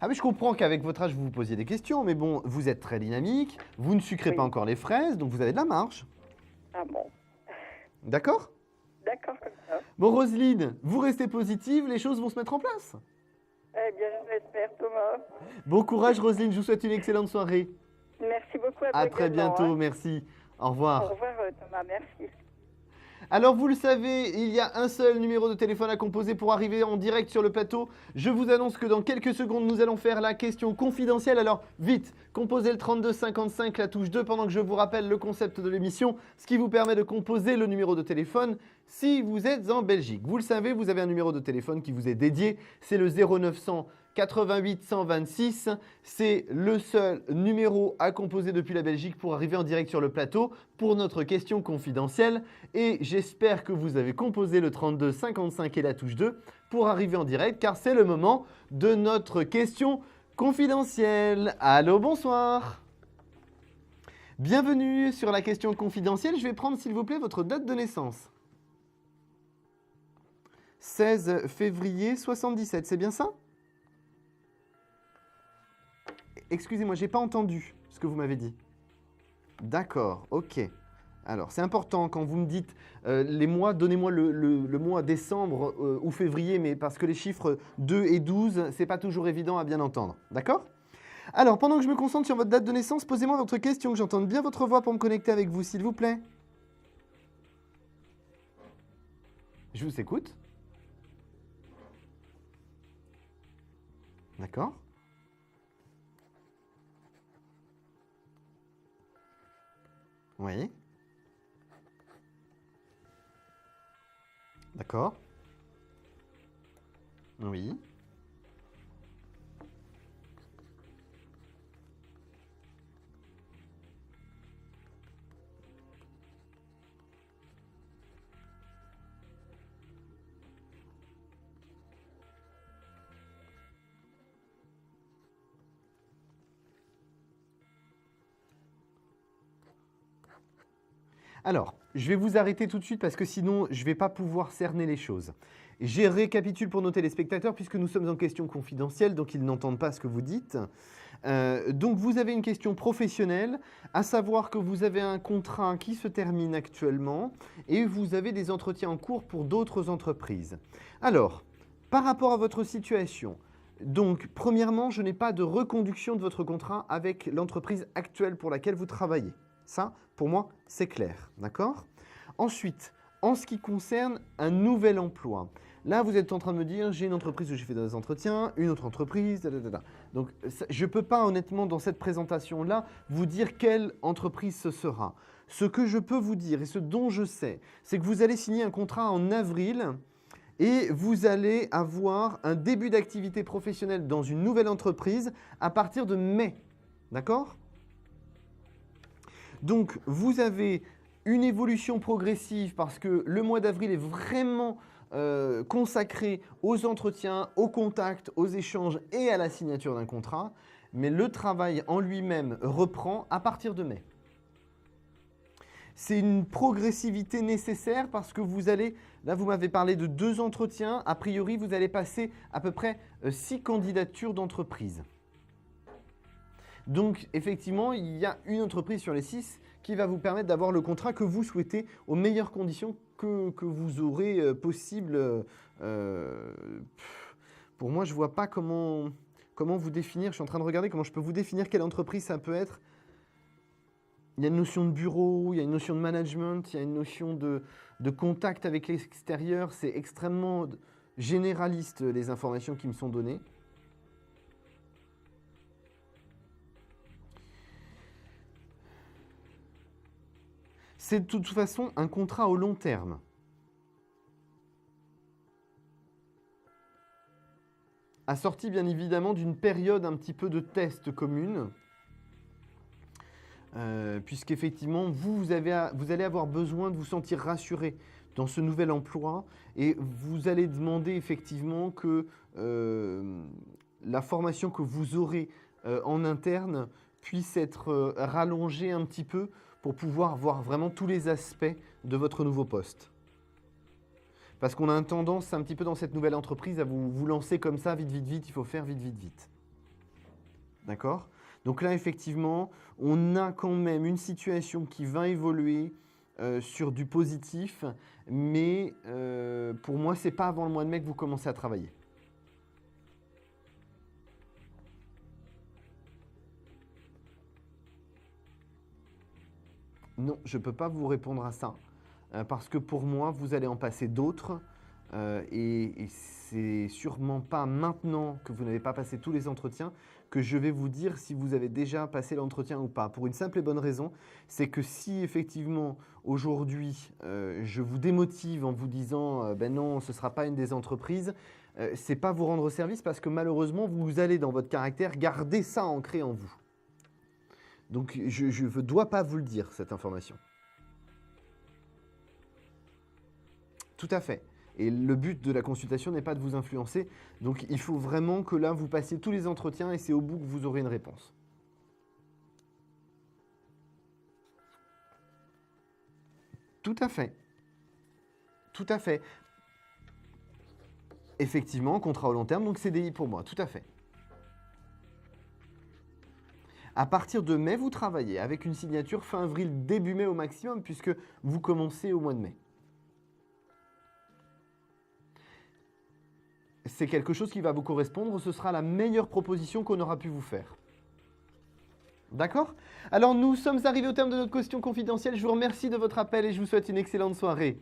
Ah mais je comprends qu'avec votre âge, vous vous posiez des questions, mais bon, vous êtes très dynamique, vous ne sucrez pas encore les fraises, donc vous avez de la marge. Ah bon. D'accord? D'accord, comme ça. Bon, Roselyne, vous restez positive, les choses vont se mettre en place. Eh bien, je l'espère, Thomas. Bon courage, Roselyne, je vous souhaite une excellente soirée. Merci beaucoup. À très bientôt, merci. Au revoir. Au revoir, Thomas, merci. Alors, vous le savez, il y a un seul numéro de téléphone à composer pour arriver en direct sur le plateau. Je vous annonce que dans quelques secondes, nous allons faire la question confidentielle. Alors, vite, composez le 3255, la touche 2, pendant que je vous rappelle le concept de l'émission, ce qui vous permet de composer le numéro de téléphone si vous êtes en Belgique. Vous le savez, vous avez un numéro de téléphone qui vous est dédié. C'est le 0900 88 126. C'est le seul numéro à composer depuis la Belgique pour arriver en direct sur le plateau pour notre question confidentielle. Et j'espère que vous avez composé le 32 55 et la touche 2 pour arriver en direct, car c'est le moment de notre question confidentielle. Allô, bonsoir. Bienvenue sur la question confidentielle. Je vais prendre, s'il vous plaît, votre date de naissance. 16 février 77, c'est bien ça? Excusez-moi, je n'ai pas entendu ce que vous m'avez dit. D'accord, ok. Alors, c'est important quand vous me dites les mois, donnez-moi le mois décembre ou février, mais parce que les chiffres 2 et 12, ce n'est pas toujours évident à bien entendre. D'accord? Alors, pendant que je me concentre sur votre date de naissance, posez-moi votre question, que j'entende bien votre voix pour me connecter avec vous, s'il vous plaît. Je vous écoute. D'accord? Oui. D'accord. Oui. Alors, je vais vous arrêter tout de suite parce que sinon, je ne vais pas pouvoir cerner les choses. Je récapitule pour nos téléspectateurs puisque nous sommes en question confidentielle, donc ils n'entendent pas ce que vous dites. Donc, vous avez une question professionnelle, à savoir que vous avez un contrat qui se termine actuellement et vous avez des entretiens en cours pour d'autres entreprises. Alors, par rapport à votre situation, donc, premièrement, je n'ai pas de reconduction de votre contrat avec l'entreprise actuelle pour laquelle vous travaillez. Ça, pour moi, c'est clair, d'accord? Ensuite, en ce qui concerne un nouvel emploi, là, vous êtes en train de me dire, j'ai une entreprise où j'ai fait des entretiens, une autre entreprise, Donc, je ne peux pas, honnêtement, dans cette présentation-là, vous dire quelle entreprise ce sera. Ce que je peux vous dire et ce dont je sais, c'est que vous allez signer un contrat en avril et vous allez avoir un début d'activité professionnelle dans une nouvelle entreprise à partir de mai, d'accord? Donc, vous avez une évolution progressive parce que le mois d'avril est vraiment consacré aux entretiens, aux contacts, aux échanges et à la signature d'un contrat. Mais le travail en lui-même reprend à partir de mai. C'est une progressivité nécessaire parce que vous allez, là vous m'avez parlé de 2 entretiens, a priori vous allez passer à peu près 6 candidatures d'entreprise. Donc, effectivement, il y a une entreprise sur les 6 qui va vous permettre d'avoir le contrat que vous souhaitez aux meilleures conditions que vous aurez possible. Pour moi, je ne vois pas comment vous définir. Je suis en train de regarder comment je peux vous définir quelle entreprise ça peut être. Il y a une notion de bureau, il y a une notion de management, il y a une notion de contact avec l'extérieur. C'est extrêmement généraliste, les informations qui me sont données. C'est de toute façon un contrat au long terme. Assorti bien évidemment d'une période un petit peu de test commune. Puisqu'effectivement, vous allez avoir besoin de vous sentir rassuré dans ce nouvel emploi et vous allez demander effectivement que la formation que vous aurez en interne puisse être rallongée un petit peu pour pouvoir voir vraiment tous les aspects de votre nouveau poste. Parce qu'on a une tendance un petit peu dans cette nouvelle entreprise à vous lancer comme ça, vite, vite, vite, il faut faire vite, vite, vite. D'accord ? Donc là, effectivement, on a quand même une situation qui va évoluer sur du positif, mais pour moi, ce n'est pas avant le mois de mai que vous commencez à travailler. Non, je ne peux pas vous répondre à ça, parce que pour moi, vous allez en passer d'autres, et c'est sûrement pas maintenant que vous n'avez pas passé tous les entretiens que je vais vous dire si vous avez déjà passé l'entretien ou pas. Pour une simple et bonne raison, c'est que si effectivement aujourd'hui je vous démotive en vous disant ben non, ce ne sera pas une des entreprises, c'est pas vous rendre service parce que malheureusement vous allez dans votre caractère garder ça ancré en vous. Donc je ne dois pas vous le dire cette information. Tout à fait. Et le but de la consultation n'est pas de vous influencer. Donc, il faut vraiment que là, vous passiez tous les entretiens et c'est au bout que vous aurez une réponse. Tout à fait. Tout à fait. Effectivement, contrat au long terme, donc CDI pour moi. Tout à fait. À partir de mai, vous travaillez avec une signature fin avril, début mai au maximum, puisque vous commencez au mois de mai. C'est quelque chose qui va vous correspondre, ce sera la meilleure proposition qu'on aura pu vous faire. D'accord? Alors, nous sommes arrivés au terme de notre question confidentielle. Je vous remercie de votre appel et je vous souhaite une excellente soirée.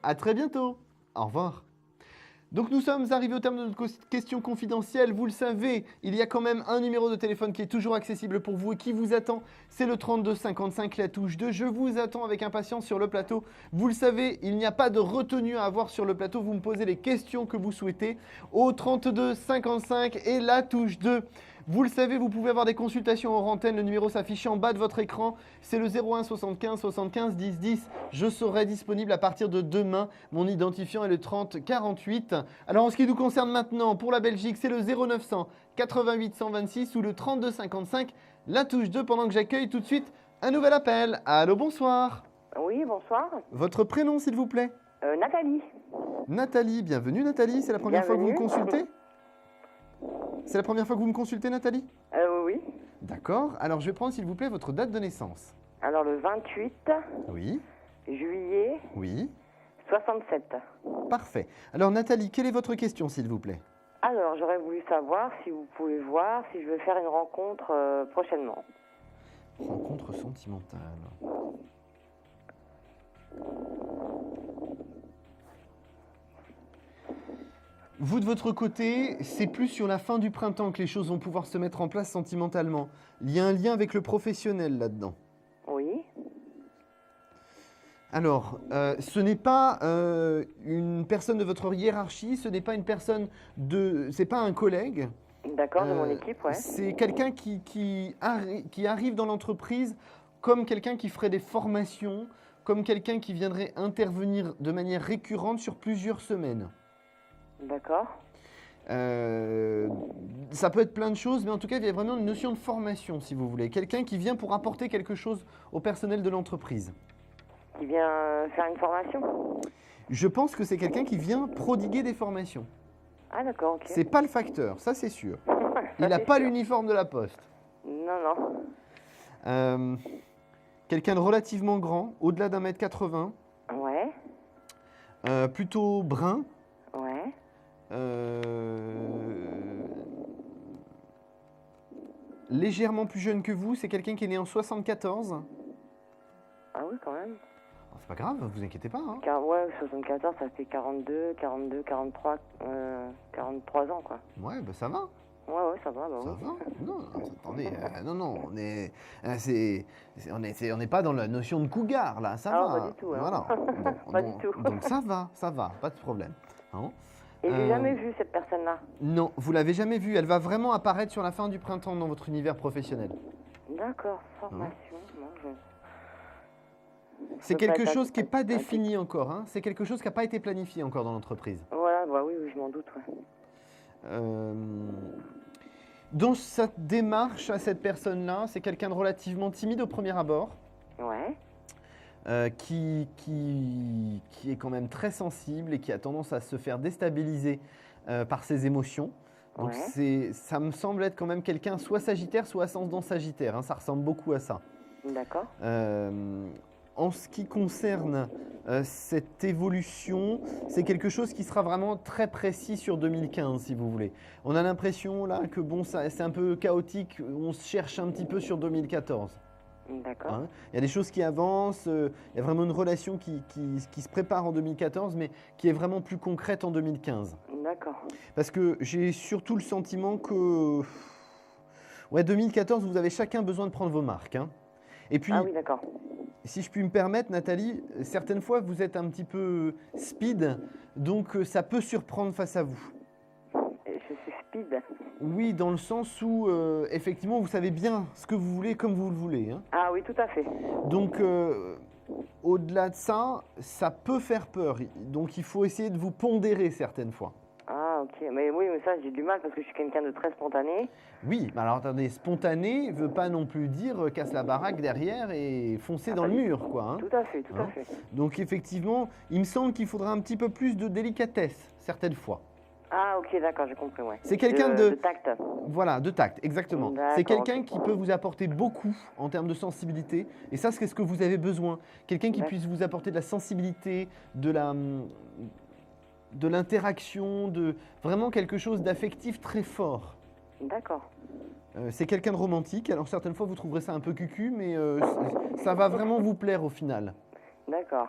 À très bientôt. Au revoir. Donc nous sommes arrivés au terme de notre question confidentielle. Vous le savez, il y a quand même un numéro de téléphone qui est toujours accessible pour vous et qui vous attend. C'est le 32 55, la touche 2. Je vous attends avec impatience sur le plateau. Vous le savez, il n'y a pas de retenue à avoir sur le plateau. Vous me posez les questions que vous souhaitez au 32 55 et la touche 2. Vous le savez, vous pouvez avoir des consultations hors antenne. Le numéro s'affiche en bas de votre écran. C'est le 01 75 75 10 10. Je serai disponible à partir de demain. Mon identifiant est le 30 48. Alors en ce qui nous concerne maintenant, pour la Belgique, c'est le 0900 88 126 ou le 32 55, la touche 2, pendant que j'accueille tout de suite un nouvel appel. Allô, bonsoir. Oui, bonsoir. Votre prénom, s'il vous plaît? Nathalie. Nathalie, bienvenue Nathalie. C'est la première fois que vous me consultez? C'est la première fois que vous me consultez, Nathalie? Oui. D'accord. Alors, je vais prendre, s'il vous plaît, votre date de naissance. Alors, le 28 Oui. juillet Oui. 67. Parfait. Alors, Nathalie, quelle est votre question, s'il vous plaît? Alors, j'aurais voulu savoir si vous pouvez voir si je veux faire une rencontre prochainement. Rencontre sentimentale. Vous, de votre côté, c'est plus sur la fin du printemps que les choses vont pouvoir se mettre en place sentimentalement. Il y a un lien avec le professionnel là-dedans. Oui. Alors, ce n'est pas une personne de votre hiérarchie, ce n'est pas une personne de... C'est pas un collègue. D'accord, de mon équipe, ouais. C'est quelqu'un qui arrive dans l'entreprise comme quelqu'un qui ferait des formations, comme quelqu'un qui viendrait intervenir de manière récurrente sur plusieurs semaines. D'accord. Ça peut être plein de choses, mais en tout cas, il y a vraiment une notion de formation, si vous voulez. Quelqu'un qui vient pour apporter quelque chose au personnel de l'entreprise. Qui vient faire une formation? Je pense que c'est quelqu'un qui vient prodiguer des formations. Ah d'accord, ok. C'est pas le facteur, ça c'est sûr. Il n'a pas l'uniforme de la poste. Non, non. Quelqu'un de relativement grand, au-delà d'1,80 m. Ouais. Plutôt brun. Ouais. Légèrement plus jeune que vous, c'est quelqu'un qui est né en 74. Ah oui, quand même. Oh, c'est pas grave, vous inquiétez pas. Hein. Ouais, 74, ça fait 42, 43 ans, quoi. Ouais, bah ça va. Ouais, ça va. Bah, ça oui. va. Non, attendez, non, on n'est pas dans la notion de cougar, là, ça va. Pas du tout. Hein. Voilà. Pas du tout. Donc ça va, pas de problème. Hein. Et j'ai jamais vu cette personne-là. Non, vous l'avez jamais vue. Elle va vraiment apparaître sur la fin du printemps dans votre univers professionnel. D'accord, formation. C'est quelque chose qui n'est pas défini encore. Hein. C'est quelque chose qui n'a pas été planifié encore dans l'entreprise. Voilà, bah oui, je m'en doute. Ouais. Dans sa démarche à cette personne-là, c'est quelqu'un de relativement timide au premier abord. Ouais. Qui est quand même très sensible et qui a tendance à se faire déstabiliser par ses émotions. Donc ça me semble être quand même quelqu'un soit sagittaire, soit ascendant sagittaire. Hein, ça ressemble beaucoup à ça. D'accord. En ce qui concerne cette évolution, c'est quelque chose qui sera vraiment très précis sur 2015, si vous voulez. On a l'impression là que bon, c'est un peu chaotique, on se cherche un petit peu sur 2014. D'accord. Hein, il y a des choses qui avancent, il y a vraiment une relation qui se prépare en 2014, mais qui est vraiment plus concrète en 2015. D'accord. Parce que j'ai surtout le sentiment que 2014, vous avez chacun besoin de prendre vos marques. Hein. Et puis, ah oui, d'accord. Si je puis me permettre, Nathalie, certaines fois, vous êtes un petit peu speed, donc ça peut surprendre face à vous. Je suis speed? Oui, dans le sens où, effectivement, vous savez bien ce que vous voulez comme vous le voulez. Hein. Ah oui, tout à fait. Donc, au-delà de ça, ça peut faire peur. Donc, il faut essayer de vous pondérer certaines fois. Ah, ok. Mais oui, mais ça, j'ai du mal parce que je suis quelqu'un de très spontané. Oui, mais alors attendez, spontané ne veut pas non plus dire casse la baraque derrière et foncer dans le mur, quoi. Hein. Tout à fait, tout à fait. Donc effectivement, il me semble qu'il faudra un petit peu plus de délicatesse, certaines fois. Ah, ok, d'accord, j'ai compris, ouais. C'est quelqu'un de tact. Voilà, de tact, exactement. C'est quelqu'un qui peut vous apporter beaucoup en termes de sensibilité. Et ça, c'est ce que vous avez besoin. Quelqu'un qui puisse vous apporter de la sensibilité, de l'interaction, de vraiment quelque chose d'affectif très fort. D'accord. C'est quelqu'un de romantique. Alors certaines fois, vous trouverez ça un peu cucu, mais ça va vraiment vous plaire au final. D'accord.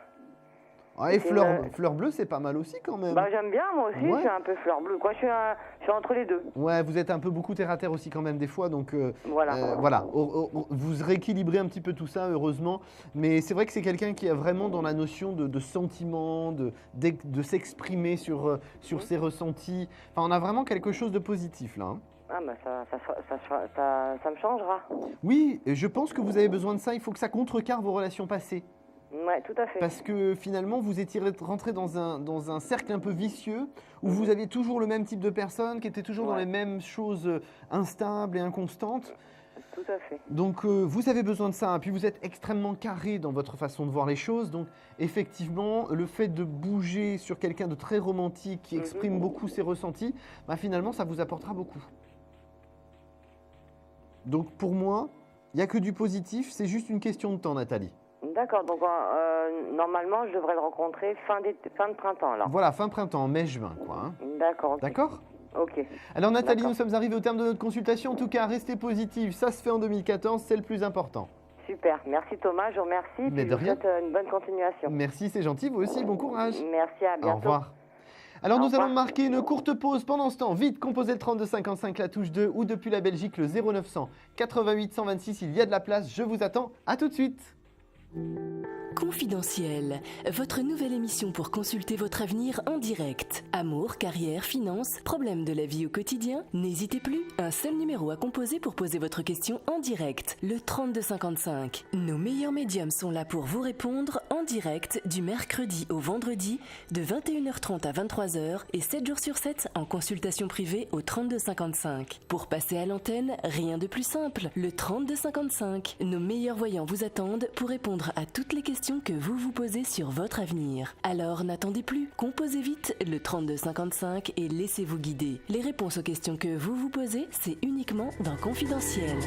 Ah, et fleur bleue, c'est pas mal aussi quand même. Bah, j'aime bien, moi aussi, je suis un peu fleur bleue. Quoi. Je suis entre les deux. Ouais, vous êtes un peu beaucoup terre à terre aussi quand même des fois, donc voilà. Vous rééquilibrez un petit peu tout ça, heureusement. Mais c'est vrai que c'est quelqu'un qui a vraiment dans la notion de sentiment, de s'exprimer sur ses ressentis. Enfin, on a vraiment quelque chose de positif là. Hein. Ah bah ça me changera. Oui, je pense que vous avez besoin de ça. Il faut que ça contrecarre vos relations passées. Ouais, tout à fait. Parce que finalement, vous étiez rentré dans un cercle un peu vicieux où vous aviez toujours le même type de personnes qui étaient toujours dans les mêmes choses instables et inconstantes. Tout à fait. Donc, vous avez besoin de ça. Puis, vous êtes extrêmement carré dans votre façon de voir les choses. Donc, effectivement, le fait de bouger sur quelqu'un de très romantique qui exprime beaucoup ses ressentis, bah, finalement, ça vous apportera beaucoup. Donc, pour moi, il n'y a que du positif. C'est juste une question de temps, Nathalie. D'accord, donc normalement, je devrais le rencontrer fin de printemps, alors. Voilà, fin printemps, mai-juin, quoi. Hein. D'accord. Okay. D'accord ? Ok. Alors Nathalie, nous sommes arrivés au terme de notre consultation. En tout cas, restez positive, ça se fait en 2014, c'est le plus important. Super, merci Thomas, je vous remercie. Mais de rien. Je vous souhaite une bonne continuation. Merci, c'est gentil, vous aussi, bon courage. Merci, à bientôt. Au revoir. Alors nous allons marquer une courte pause pendant ce temps. Vite, composez le 3255, la touche 2, ou depuis la Belgique, le 0900 88 126, il y a de la place, je vous attends. À tout de suite. Confidentiel, votre nouvelle émission pour consulter votre avenir en direct. Amour, carrière, finances, problèmes de la vie au quotidien. N'hésitez plus, un seul numéro à composer pour poser votre question en direct, le 3255. Nos meilleurs médiums sont là pour vous répondre en direct du mercredi au vendredi de 21h30 à 23h et 7 jours sur 7 en consultation privée au 3255. Pour passer à l'antenne, rien de plus simple, le 3255. Nos meilleurs voyants vous attendent pour répondre à toutes les questions que vous vous posez sur votre avenir. Alors n'attendez plus, composez vite le 3255 et laissez-vous guider. Les réponses aux questions que vous vous posez, c'est uniquement dans Confidentiel.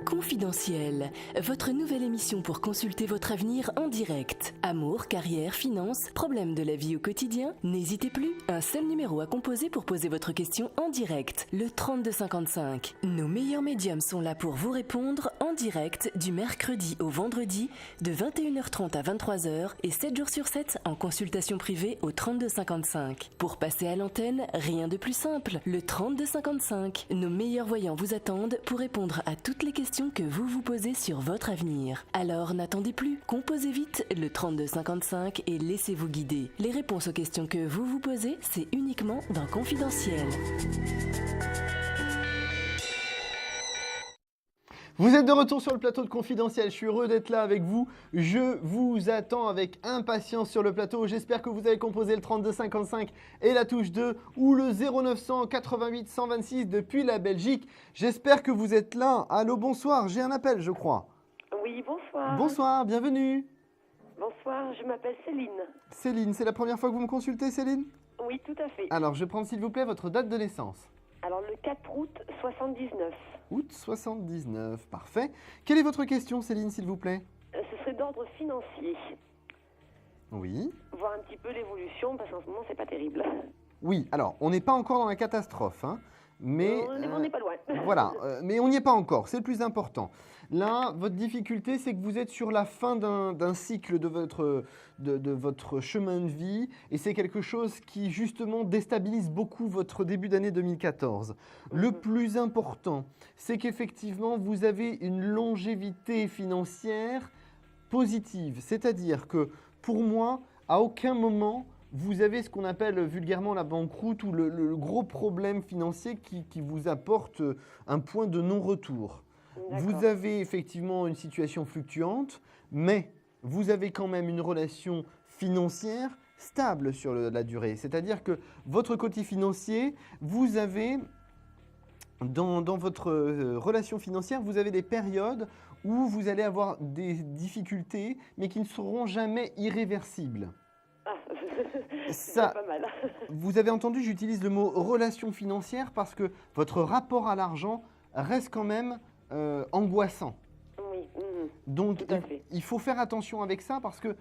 Confidentiel, votre nouvelle émission pour consulter votre avenir en direct. Amour, carrière, finances, problèmes de la vie au quotidien. N'hésitez plus, un seul numéro à composer pour poser votre question en direct, le 3255. Nos meilleurs médiums sont là pour vous répondre en direct du mercredi au vendredi de 21h30 à 23h et 7 jours sur 7 en consultation privée au 3255. Pour passer à l'antenne, rien de plus simple, le 3255. Nos meilleurs voyants vous attendent pour répondre à toutes les questions que vous vous posez sur votre avenir. Alors n'attendez plus, composez vite le 3255 et laissez-vous guider. Les réponses aux questions que vous vous posez, c'est uniquement dans Confidentiel. Vous êtes de retour sur le plateau de Confidentiel, je suis heureux d'être là avec vous. Je vous attends avec impatience sur le plateau. J'espère que vous avez composé le 3255 et la touche 2 ou le 0900 88 126 depuis la Belgique. J'espère que vous êtes là. Allô, bonsoir, j'ai un appel je crois. Oui, bonsoir. Bonsoir, bienvenue. Bonsoir, je m'appelle Céline. Céline, c'est la première fois que vous me consultez, Céline ? Oui, tout à fait. Alors, je prends s'il vous plaît votre date de naissance. Alors, le 4 août 79. Août 79, parfait. Quelle est votre question, Céline, s'il vous plaît ? Ce serait d'ordre financier. Oui. Voir un petit peu l'évolution, parce qu'en ce moment, c'est pas terrible. Oui, alors, on n'est pas encore dans la catastrophe, hein, mais... On n'est pas loin. Voilà, mais on n'y est pas encore, c'est le plus important. Là, votre difficulté, c'est que vous êtes sur la fin d'un cycle de votre chemin de vie, et c'est quelque chose qui, justement, déstabilise beaucoup votre début d'année 2014. Le plus important, c'est qu'effectivement, vous avez une longévité financière positive. C'est-à-dire que, pour moi, à aucun moment, vous avez ce qu'on appelle vulgairement la banqueroute ou le gros problème financier qui vous apporte un point de non-retour. Vous avez effectivement une situation fluctuante, mais vous avez quand même une relation financière stable sur la durée. C'est-à-dire que votre côté financier, vous avez, dans votre relation financière, vous avez des périodes où vous allez avoir des difficultés, mais qui ne seront jamais irréversibles. Ça, pas mal. Vous avez entendu, j'utilise le mot relation financière parce que votre rapport à l'argent reste quand même angoissant. Oui. Donc il faut faire attention avec ça parce que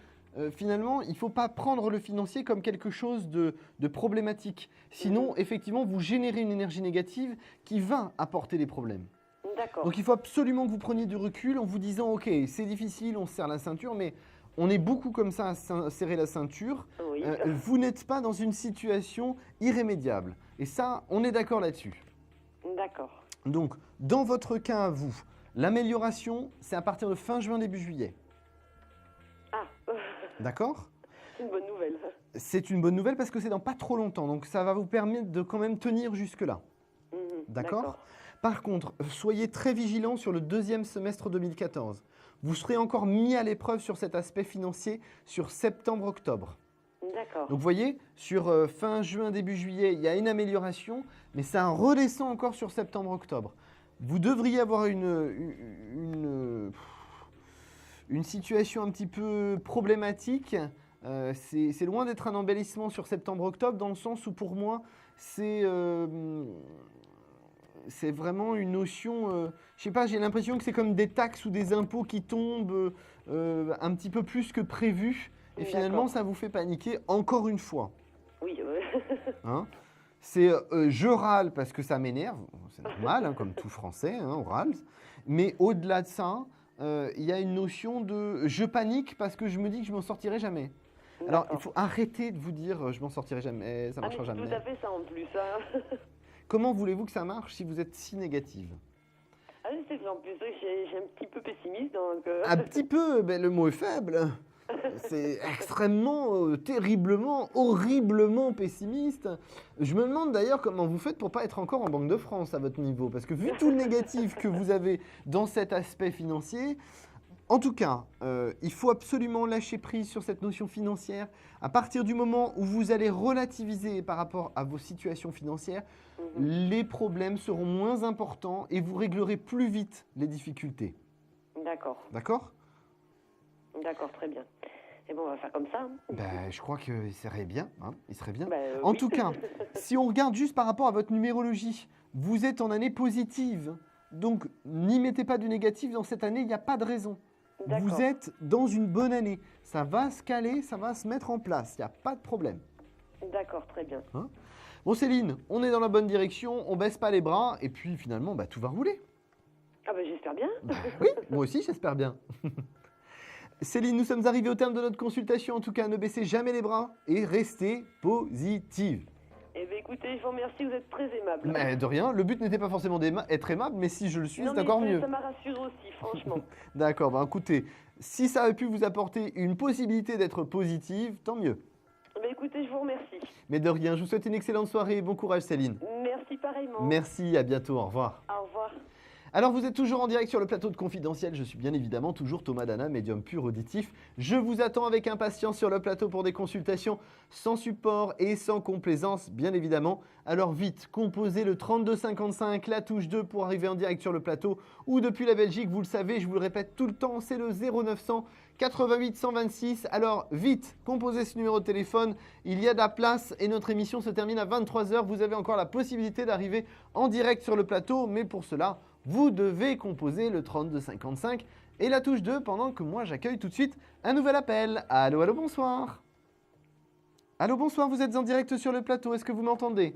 finalement, il ne faut pas prendre le financier comme quelque chose de problématique. Sinon, effectivement, vous générez une énergie négative qui va apporter des problèmes. D'accord. Donc il faut absolument que vous preniez du recul en vous disant, ok, c'est difficile, on se serre la ceinture, mais on est beaucoup comme ça à serrer la ceinture. Oui. Vous n'êtes pas dans une situation irrémédiable. Et ça, on est d'accord là-dessus. D'accord. Donc, dans votre cas à vous, l'amélioration, c'est à partir de fin juin, début juillet. Ah. D'accord ? C'est une bonne nouvelle. C'est une bonne nouvelle parce que c'est dans pas trop longtemps. Donc, ça va vous permettre de quand même tenir jusque-là. D'accord ? Par contre, soyez très vigilants sur le deuxième semestre 2014. Vous serez encore mis à l'épreuve sur cet aspect financier sur septembre-octobre. D'accord. Donc vous voyez, sur fin juin, début juillet, il y a une amélioration, mais ça redescend encore sur septembre-octobre. Vous devriez avoir une situation un petit peu problématique. C'est loin d'être un embellissement sur septembre-octobre, dans le sens où pour moi, c'est vraiment une notion, je sais pas, j'ai l'impression que c'est comme des taxes ou des impôts qui tombent un petit peu plus que prévu. Et finalement, ça vous fait paniquer encore une fois. Oui. Hein, c'est je râle parce que ça m'énerve, c'est normal, hein, comme tout Français, hein, on râle. Mais au-delà de ça, il y a une notion de je panique parce que je me dis que je m'en sortirai jamais. Alors, il faut arrêter de vous dire je m'en sortirai jamais, ça marchera jamais. Tout à fait ça en plus. Hein. Comment voulez-vous que ça marche si vous êtes si négative? Ah, c'est qu'en plus, j'ai un petit peu pessimiste. Donc, Un petit peu, ben, le mot est faible. C'est extrêmement, terriblement, horriblement pessimiste. Je me demande d'ailleurs comment vous faites pour pas être encore en Banque de France à votre niveau. Parce que vu tout le négatif que vous avez dans cet aspect financier, en tout cas, il faut absolument lâcher prise sur cette notion financière. À partir du moment où vous allez relativiser par rapport à vos situations financières, les problèmes seront moins importants et vous réglerez plus vite les difficultés. D'accord. D'accord ? D'accord, très bien. Et bon, on va faire comme ça. Hein. Ben, je crois qu'il serait bien. Hein, il serait bien. Ben, en oui. tout cas, si on regarde juste par rapport à votre numérologie, vous êtes en année positive. Donc, n'y mettez pas du négatif dans cette année, il n'y a pas de raison. Vous êtes dans une bonne année. Ça va se caler, ça va se mettre en place. Il n'y a pas de problème. D'accord, très bien. Hein, bon, Céline, on est dans la bonne direction, on baisse pas les bras, et puis finalement, bah, tout va rouler. Ah ben, j'espère bien. Bah, oui, moi aussi, j'espère bien. Céline, nous sommes arrivés au terme de notre consultation. En tout cas, ne baissez jamais les bras et restez positive. Eh bien, écoutez, je vous remercie, vous êtes très aimable. Mais de rien, le but n'était pas forcément d'être aimable, mais si je le suis, c'est encore mieux. Ça m'a rassuré aussi, franchement. D'accord, bah écoutez, si ça a pu vous apporter une possibilité d'être positive, tant mieux. Bah écoutez, je vous remercie. Mais de rien, je vous souhaite une excellente soirée et bon courage Céline. Merci pareillement. Merci, à bientôt, au revoir. Au revoir. Alors vous êtes toujours en direct sur le plateau de Confidentiel, je suis bien évidemment toujours Thomas Dana, médium pur auditif. Je vous attends avec impatience sur le plateau pour des consultations sans support et sans complaisance, bien évidemment. Alors vite, composez le 3255, la touche 2 pour arriver en direct sur le plateau, ou depuis la Belgique, vous le savez, je vous le répète tout le temps, c'est le 0900 88 126. Alors vite, composez ce numéro de téléphone, il y a de la place et notre émission se termine à 23h. Vous avez encore la possibilité d'arriver en direct sur le plateau, mais pour cela, vous devez composer le 3255 et la touche 2 pendant que moi j'accueille tout de suite un nouvel appel. Allô, allô, bonsoir. Allô, bonsoir, vous êtes en direct sur le plateau, est-ce que vous m'entendez?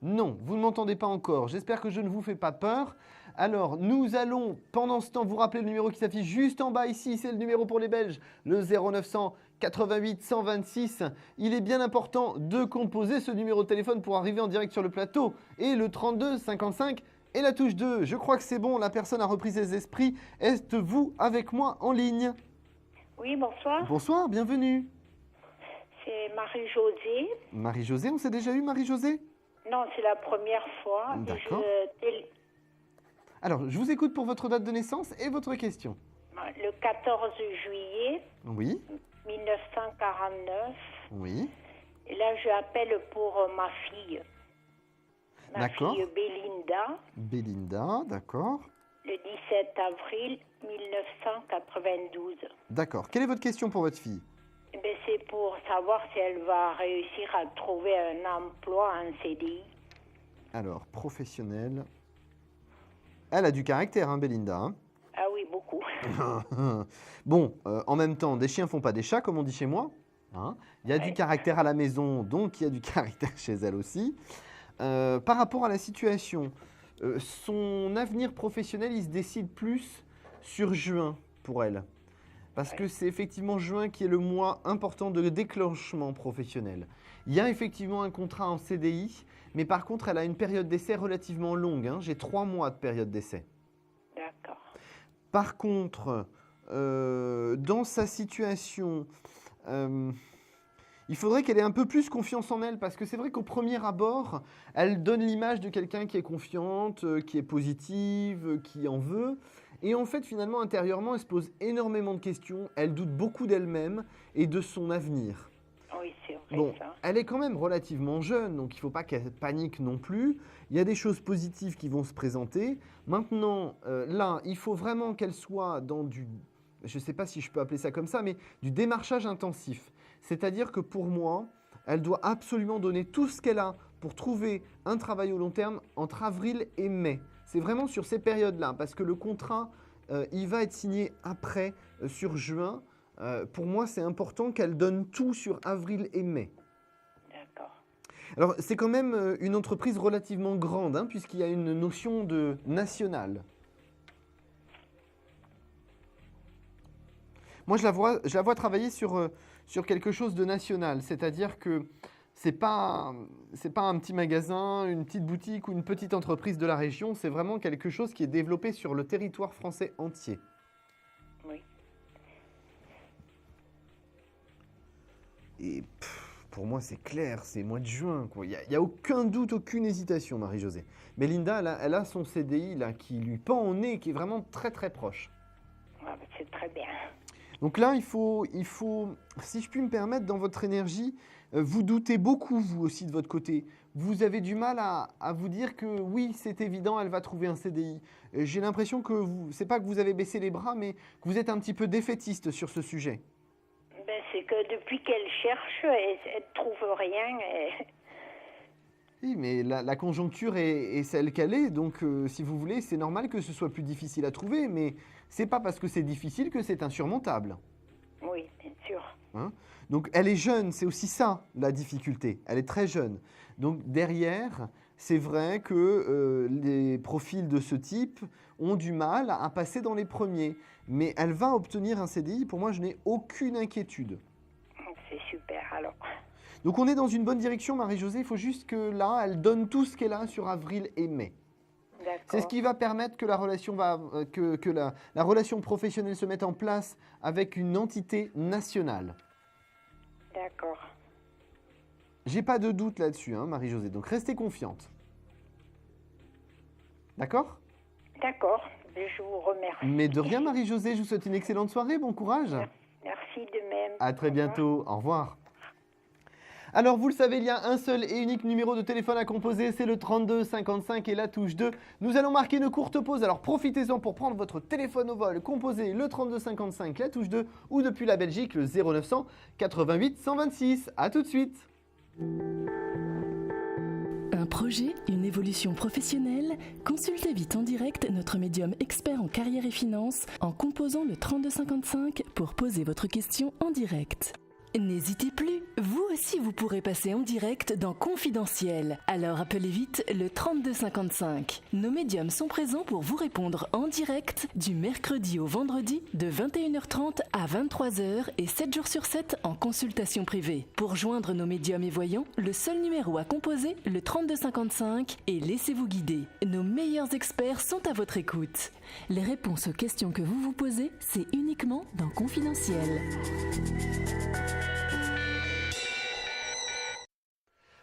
Non, vous ne m'entendez pas encore. J'espère que je ne vous fais pas peur. Alors, nous allons, pendant ce temps, vous rappeler le numéro qui s'affiche juste en bas ici. C'est le numéro pour les Belges, le 0900 88 126. Il est bien important de composer ce numéro de téléphone pour arriver en direct sur le plateau. Et le 32 55 et la touche 2. Je crois que c'est bon, la personne a repris ses esprits. Êtes-vous avec moi en ligne? Oui, bonsoir. Bonsoir, bienvenue. C'est Marie-Josée. Marie-Josée, on s'est déjà eu, Marie-Josée? Non, c'est la première fois. D'accord. Alors, je vous écoute pour votre date de naissance et votre question. Le 14 juillet Oui. 1949. Oui. Et là, je appelle pour ma fille. Ma fille Belinda. Belinda, d'accord. Le 17 avril 1992. D'accord. Quelle est votre question pour votre fille? C'est pour savoir si elle va réussir à trouver un emploi en CDI. Alors, professionnelle. Elle a du caractère, hein, Belinda. Hein. Ah oui, beaucoup. Bon, en même temps, des chiens font pas des chats, comme on dit chez moi. Hein. Il y a du caractère à la maison, donc il y a du caractère chez elle aussi. Par rapport à la situation, son avenir professionnel, il se décide plus sur juin pour elle. Parce que c'est effectivement juin qui est le mois important de déclenchement professionnel. Il y a effectivement un contrat en CDI, mais par contre, elle a une période d'essai relativement longue. Hein. J'ai 3 mois de période d'essai. D'accord. Par contre, dans sa situation, il faudrait qu'elle ait un peu plus confiance en elle, parce que c'est vrai qu'au premier abord, elle donne l'image de quelqu'un qui est confiante, qui est positive, qui en veut. Et en fait, finalement, intérieurement, elle se pose énormément de questions. Elle doute beaucoup d'elle-même et de son avenir. Oui, c'est vrai, bon, ça. elle est quand même relativement jeune, donc il ne faut pas qu'elle panique non plus. Il y a des choses positives qui vont se présenter. Maintenant, là, il faut vraiment qu'elle soit dans du... Je ne sais pas si je peux appeler ça comme ça, mais du démarchage intensif. C'est-à-dire que pour moi, elle doit absolument donner tout ce qu'elle a pour trouver un travail au long terme entre avril et mai. C'est vraiment sur ces périodes-là, parce que le contrat, il va être signé après, sur juin. Pour moi, c'est important qu'elle donne tout sur avril et mai. D'accord. Alors, c'est quand même une entreprise relativement grande, hein, puisqu'il y a une notion de national. Moi, je la vois travailler sur quelque chose de national, c'est-à-dire que c'est pas un petit magasin, une petite boutique ou une petite entreprise de la région, c'est vraiment quelque chose qui est développé sur le territoire français entier. Oui. Et pour moi, c'est clair, c'est mois de juin, quoi. Il n'y a aucun doute, aucune hésitation, Marie-Josée. Mais Linda, elle a son CDI là, qui lui pend au nez, qui est vraiment très très proche. Ah, bah, c'est très bien. Donc là, il faut, si je puis me permettre, dans votre énergie, vous doutez beaucoup, vous aussi, de votre côté. Vous avez du mal à vous dire que oui, c'est évident, elle va trouver un CDI. J'ai l'impression que c'est pas que vous avez baissé les bras, mais que vous êtes un petit peu défaitiste sur ce sujet. Ben, c'est que depuis qu'elle cherche, elle ne trouve rien. Oui, mais la conjoncture est celle qu'elle est, donc si vous voulez, c'est normal que ce soit plus difficile à trouver, mais c'est pas parce que c'est difficile que c'est insurmontable. Oui, bien sûr. Hein? Donc elle est jeune, c'est aussi ça la difficulté, elle est très jeune. Donc derrière, c'est vrai que les profils de ce type ont du mal à passer dans les premiers, mais elle va obtenir un CDI, pour moi je n'ai aucune inquiétude. C'est super alors. Donc on est dans une bonne direction, Marie-Josée, il faut juste que là, elle donne tout ce qu'elle a sur avril et mai. C'est ce qui va permettre que la relation, la relation professionnelle se mette en place avec une entité nationale. D'accord. J'ai pas de doute là-dessus, hein, Marie-Josée, donc restez confiante. D'accord ? D'accord, je vous remercie. Mais de rien, Marie-Josée, je vous souhaite une excellente soirée, bon courage. Merci de même. À très bientôt, au revoir. Alors, vous le savez, il y a un seul et unique numéro de téléphone à composer, c'est le 32 55 et la touche 2. Nous allons marquer une courte pause, alors profitez-en pour prendre votre téléphone au vol, composez le 32 55, la touche 2, ou depuis la Belgique, le 0900 88 126. A tout de suite. Un projet, une évolution professionnelle? Consultez vite en direct notre médium expert en carrière et finance en composant le 32 55 pour poser votre question en direct. N'hésitez plus, vous aussi vous pourrez passer en direct dans Confidentiel. Alors appelez vite le 32 55. Nos médiums sont présents pour vous répondre en direct du mercredi au vendredi de 21h30 à 23h et 7 jours sur 7 en consultation privée. Pour joindre nos médiums et voyants, le seul numéro à composer, le 32 55, et laissez-vous guider. Nos meilleurs experts sont à votre écoute. Les réponses aux questions que vous vous posez, c'est uniquement dans Confidentiel.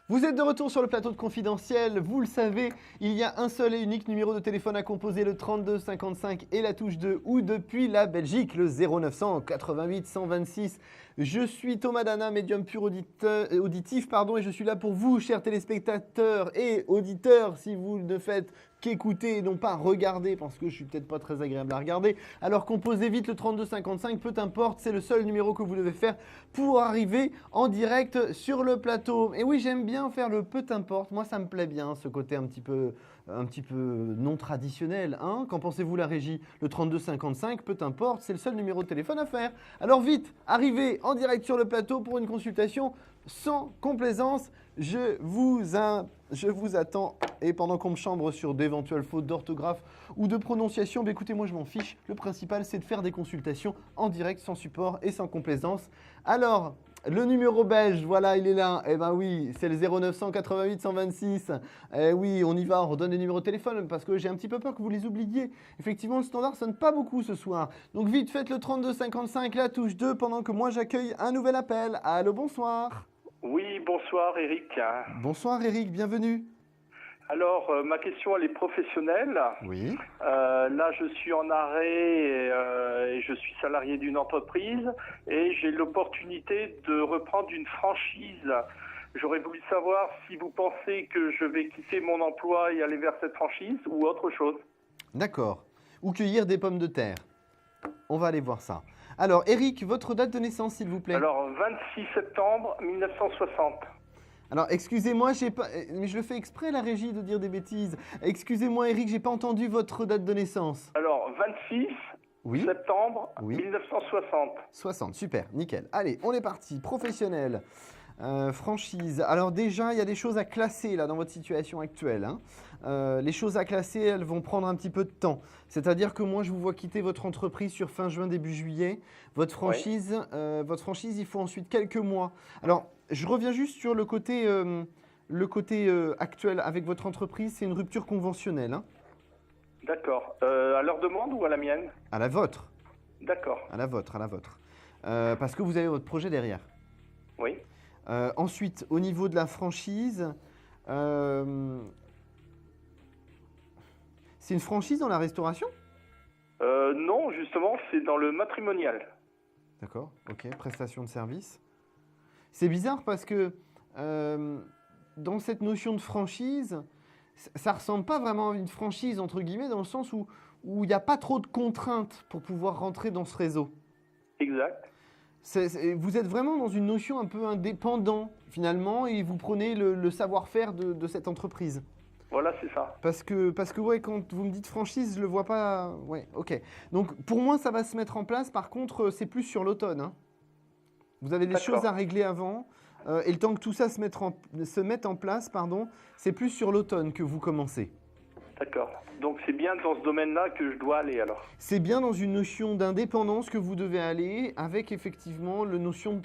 Vous êtes de retour sur le plateau de Confidentiel, vous le savez, il y a un seul et unique numéro de téléphone à composer, le 32 55 et la touche 2, ou depuis la Belgique, le 0900 88 126. Je suis Thomas Dana, médium pur auditif, et je suis là pour vous, chers téléspectateurs et auditeurs, si vous ne faites qu'écouter et non pas regarder, parce que je suis peut-être pas très agréable à regarder. Alors composez vite le 32 55, peu importe, c'est le seul numéro que vous devez faire pour arriver en direct sur le plateau. Et oui, j'aime bien faire le peu importe, moi ça me plaît bien, ce côté un petit peu non traditionnel, hein. Qu'en pensez-vous la régie? Le 32 55, peu importe, c'est le seul numéro de téléphone à faire. Alors vite, arrivez en direct sur le plateau pour une consultation sans complaisance Je vous attends. Et pendant qu'on me chambre sur d'éventuelles fautes d'orthographe ou de prononciation, écoutez, moi je m'en fiche. Le principal, c'est de faire des consultations en direct, sans support et sans complaisance. Alors, le numéro belge, voilà, il est là. Eh ben oui, c'est le 0900 88 126. Eh oui, on y va, on redonne les numéros de téléphone parce que j'ai un petit peu peur que vous les oubliez. Effectivement, le standard sonne pas beaucoup ce soir. Donc vite, faites le 32 55, la touche 2, pendant que moi j'accueille un nouvel appel. Allô, bonsoir. Oui, bonsoir Eric. Bonsoir Eric, bienvenue. Alors, ma question, elle est professionnelle. Oui. Là, je suis en arrêt et je suis salarié d'une entreprise et j'ai l'opportunité de reprendre une franchise. J'aurais voulu savoir si vous pensez que je vais quitter mon emploi et aller vers cette franchise ou autre chose. D'accord. Ou cueillir des pommes de terre. On va aller voir ça. Alors, Eric, votre date de naissance, s'il vous plaît. Alors, 26 septembre 1960. Alors, excusez-moi, mais je le fais exprès, la régie, de dire des bêtises. Excusez-moi, Eric, j'ai pas entendu votre date de naissance. Alors, 26 septembre 1960. 60, super, nickel. Allez, on est parti. Professionnel, franchise. Alors déjà, il y a des choses à classer là dans votre situation actuelle. Les choses à classer, elles vont prendre un petit peu de temps. C'est-à-dire que moi, je vous vois quitter votre entreprise sur fin juin, début juillet. Votre franchise, il faut ensuite quelques mois. Alors, je reviens juste sur le côté actuel avec votre entreprise. C'est une rupture conventionnelle. D'accord. À leur demande ou à la mienne? À la vôtre. D'accord. À la vôtre. Parce que vous avez votre projet derrière. Oui. Ensuite, au niveau de la franchise, c'est une franchise dans la restauration? Non, justement, c'est dans le matrimonial. D'accord, ok, prestation de service. C'est bizarre parce que dans cette notion de franchise, ça ne ressemble pas vraiment à une franchise, entre guillemets, dans le sens où il n'y a pas trop de contraintes pour pouvoir rentrer dans ce réseau. Exact. Vous êtes vraiment dans une notion un peu indépendant, finalement, et vous prenez le savoir-faire de cette entreprise. Voilà, c'est ça. Parce que ouais, quand vous me dites franchise, je le vois pas. Ouais, ok. Donc, pour moi, ça va se mettre en place. Par contre, c'est plus sur l'automne. Vous avez des choses à régler avant. Et le temps que tout ça se mette en place, c'est plus sur l'automne que vous commencez. D'accord. Donc, c'est bien dans ce domaine-là que je dois aller, alors. C'est bien dans une notion d'indépendance que vous devez aller, avec effectivement la notion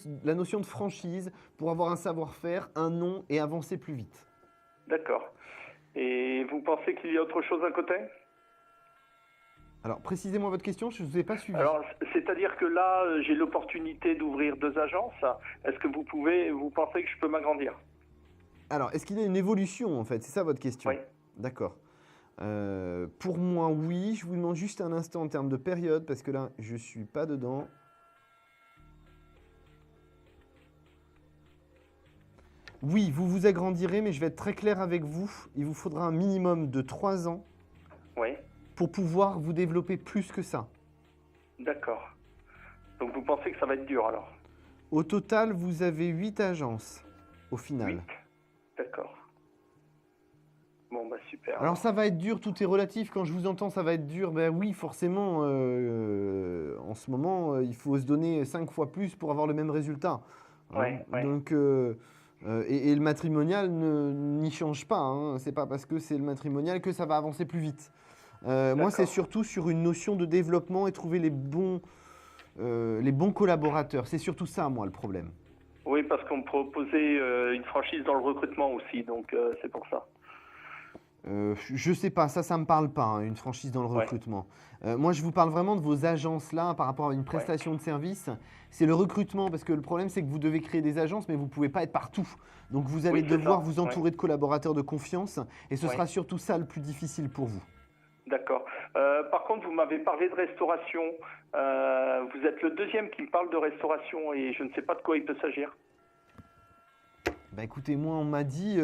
de franchise pour avoir un savoir-faire, un nom et avancer plus vite. D'accord. Et vous pensez qu'il y a autre chose à côté? Alors, précisez-moi votre question, je ne vous ai pas suivi. Alors, c'est-à-dire que là, j'ai l'opportunité d'ouvrir 2 agences. Est-ce que vous pensez que je peux m'agrandir? Alors, est-ce qu'il y a une évolution, en fait? C'est ça votre question? Oui. D'accord. Pour moi, oui. Je vous demande juste un instant en termes de période, parce que là, je ne suis pas dedans. Oui, vous vous agrandirez, mais je vais être très clair avec vous. Il vous faudra un minimum de 3 ans pour pouvoir vous développer plus que ça. D'accord. Donc vous pensez que ça va être dur alors? Au total, vous avez 8 agences au final. 8. D'accord. Bon, bah super. Alors ça va être dur, tout est relatif. Quand je vous entends, ça va être dur. Ben oui, forcément, en ce moment, il faut se donner 5 fois plus pour avoir le même résultat. Donc... Et le matrimonial n'y change pas. C'est pas parce que c'est le matrimonial que ça va avancer plus vite. Moi, c'est surtout sur une notion de développement et trouver les bons collaborateurs. C'est surtout ça, moi, le problème. Oui, parce qu'on me proposait une franchise dans le recrutement aussi, donc c'est pour ça. Je sais pas, ça me parle pas, une franchise dans le recrutement. Moi, je vous parle vraiment de vos agences là par rapport à une prestation de service. C'est le recrutement, parce que le problème, c'est que vous devez créer des agences, mais vous pouvez pas être partout. Donc, vous allez devoir vous entourer de collaborateurs de confiance, et ce sera surtout ça le plus difficile pour vous. D'accord. Par contre, vous m'avez parlé de restauration. Vous êtes le deuxième qui me parle de restauration, et je ne sais pas de quoi il peut s'agir. Bah écoutez, moi on m'a dit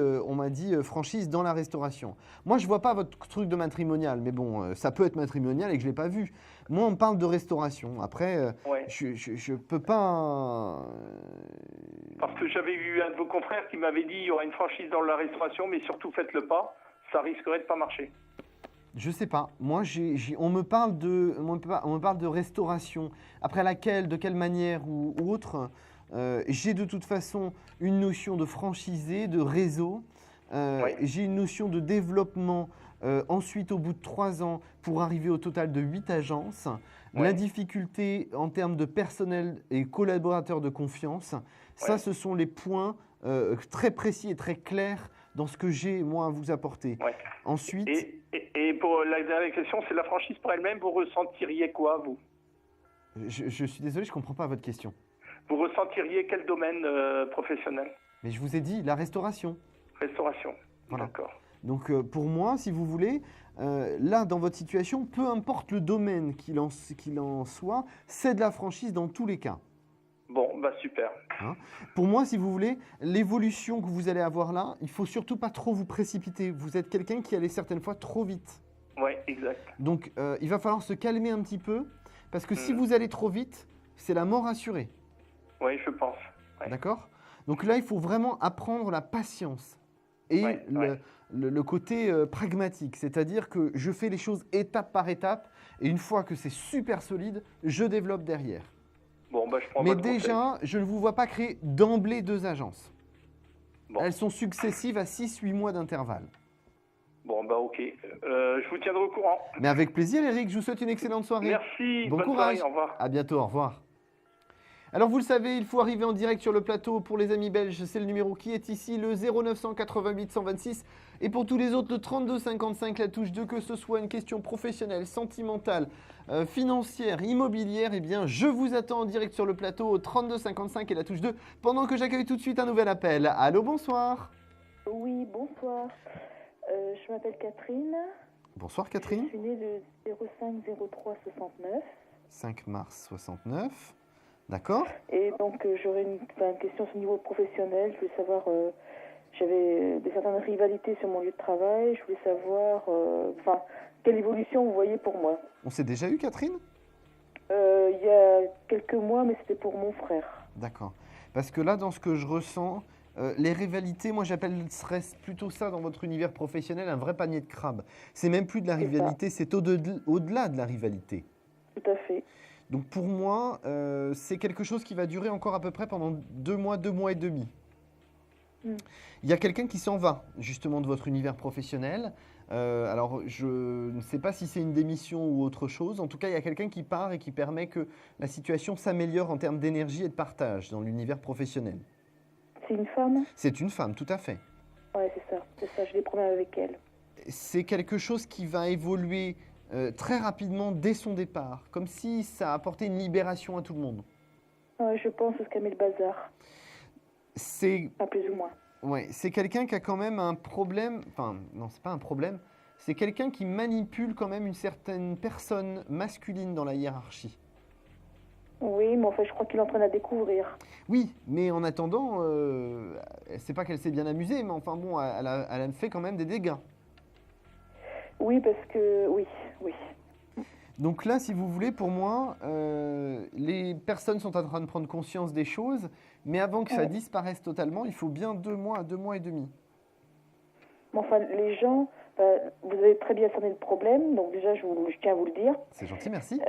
franchise dans la restauration. Moi je vois pas votre truc de matrimonial, mais bon, ça peut être matrimonial et que je l'ai pas vu. Moi on me parle de restauration. Après, je peux pas. Parce que j'avais eu un de vos confrères qui m'avait dit il y aura une franchise dans la restauration, mais surtout faites-le pas, ça risquerait de pas marcher. Je sais pas. Moi on me parle de restauration. Après laquelle, de quelle manière ou autre. J'ai de toute façon une notion de franchisé, de réseau. J'ai une notion de développement ensuite au bout de 3 ans pour arriver au total de 8 agences. La difficulté en termes de personnel et collaborateurs de confiance, ça ce sont les points très précis et très clairs dans ce que j'ai moi à vous apporter. Ensuite… Et pour la dernière question, c'est la franchise pour elle-même, vous ressentiriez quoi, vous? Je suis désolé, je ne comprends pas votre question. Vous ressentiriez quel domaine professionnel? Mais je vous ai dit, la restauration. Restauration, voilà. D'accord. Donc pour moi, si vous voulez, là dans votre situation, peu importe le domaine qu'il en soit, c'est de la franchise dans tous les cas. Bon, bah super. Pour moi, si vous voulez, l'évolution que vous allez avoir là, il ne faut surtout pas trop vous précipiter. Vous êtes quelqu'un qui allait certaines fois trop vite. Oui, exact. Donc il va falloir se calmer un petit peu, parce que si vous allez trop vite, c'est la mort assurée. Oui, je pense. D'accord? Donc là, il faut vraiment apprendre la patience et le côté pragmatique. C'est-à-dire que je fais les choses étape par étape et une fois que c'est super solide, je développe derrière. Bon, bah, je prends Mais votre déjà, conseil. je ne vous vois pas créer d'emblée 2 agences. Elles sont successives à 6-8 mois d'intervalle. Bon, bah ok. Je vous tiendrai au courant. Mais avec plaisir, Eric. Je vous souhaite une excellente soirée. Merci. Bon bonne courage. soirée, au revoir. À bientôt. Au revoir. Alors, vous le savez, il faut arriver en direct sur le plateau. Pour les amis belges, c'est le numéro qui est ici, le 0988 126. Et pour tous les autres, le 3255, la touche 2, que ce soit une question professionnelle, sentimentale, financière, immobilière, eh bien, je vous attends en direct sur le plateau au 3255 et la touche 2, pendant que j'accueille tout de suite un nouvel appel. Allô, bonsoir. Oui, bonsoir. Je m'appelle Catherine. Bonsoir, Catherine. Je suis née le 05-03-69. 5 mars 69. D'accord. Et donc, j'aurais une question sur le niveau professionnel. Je voulais savoir, j'avais certaines rivalités sur mon lieu de travail. Je voulais savoir, quelle évolution vous voyez pour moi. On s'est déjà eu, Catherine? Il y a quelques mois, mais c'était pour mon frère. D'accord. Parce que là, dans ce que je ressens, les rivalités, moi j'appellerais plutôt ça dans votre univers professionnel un vrai panier de crabes. C'est même plus de la rivalité, c'est au-delà de la rivalité. Tout à fait. Donc pour moi, c'est quelque chose qui va durer encore à peu près pendant 2 mois, 2 mois et demi. Il y a quelqu'un qui s'en va justement de votre univers professionnel. Alors je ne sais pas si c'est une démission ou autre chose. En tout cas, il y a quelqu'un qui part et qui permet que la situation s'améliore en termes d'énergie et de partage dans l'univers professionnel. C'est une femme? C'est une femme, tout à fait. Oui, c'est ça, j'ai des problèmes avec elle. C'est quelque chose qui va évoluer très rapidement dès son départ, comme si ça apportait une libération à tout le monde. Ouais, je pense que c'est ce qu'a mis le bazar. Pas plus ou moins. Ouais, c'est quelqu'un qui a quand même un problème, enfin non, c'est pas un problème, c'est quelqu'un qui manipule quand même une certaine personne masculine dans la hiérarchie. Oui, mais enfin, je crois qu'il est en train de la découvrir. Oui, mais en attendant, c'est pas qu'elle s'est bien amusée, mais enfin bon, elle a fait quand même des dégâts. Oui, parce que... Oui. Donc là, si vous voulez, pour moi, les personnes sont en train de prendre conscience des choses, mais avant que ça disparaisse totalement, il faut bien 2 mois à 2 mois et demi. Mais enfin, les gens, vous avez très bien cerné le problème, donc déjà, je tiens à vous le dire. C'est gentil, merci.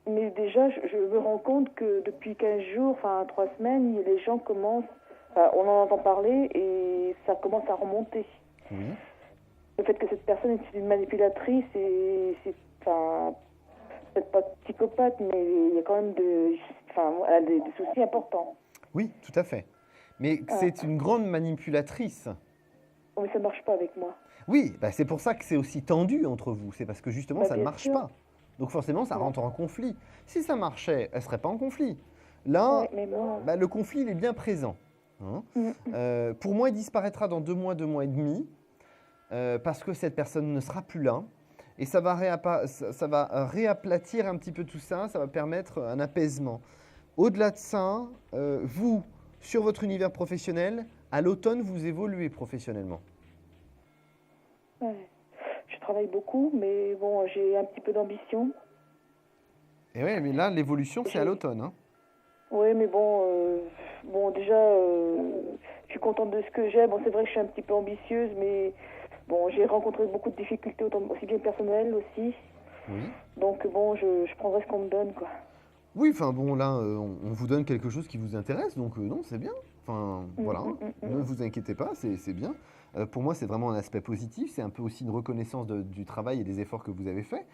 Mais déjà, je me rends compte que depuis 15 jours, 3 semaines, les gens commencent... on en entend parler et ça commence à remonter. Oui. Le fait que cette personne est une manipulatrice, c'est peut-être pas psychopathe, mais il y a quand même elle a des soucis importants. Oui, tout à fait. Mais c'est une grande manipulatrice. Oh, mais ça ne marche pas avec moi. Oui, c'est pour ça que c'est aussi tendu entre vous. C'est parce que justement, ça ne marche pas. Donc forcément, ça rentre en conflit. Si ça marchait, elle ne serait pas en conflit. Là, le conflit, il est bien présent. Pour moi, il disparaîtra dans 2 mois, 2 mois et demi. Parce que cette personne ne sera plus là. Et ça va réaplatir un petit peu tout ça, ça va permettre un apaisement. Au-delà de ça, vous, sur votre univers professionnel, à l'automne, vous évoluez professionnellement. Ouais. Je travaille beaucoup, mais bon, j'ai un petit peu d'ambition. Et oui, mais là, l'évolution, c'est à l'automne. Hein. Oui, mais déjà, je suis contente de ce que j'ai. Bon, c'est vrai que je suis un petit peu ambitieuse, mais... Bon, j'ai rencontré beaucoup de difficultés, aussi bien personnelles aussi. Oui. Donc je prendrai ce qu'on me donne, quoi. Oui, enfin bon, là, on vous donne quelque chose qui vous intéresse, donc non, c'est bien. Enfin, voilà, ne vous inquiétez pas, c'est bien. Pour moi, c'est vraiment un aspect positif, c'est un peu aussi une reconnaissance du travail et des efforts que vous avez faits.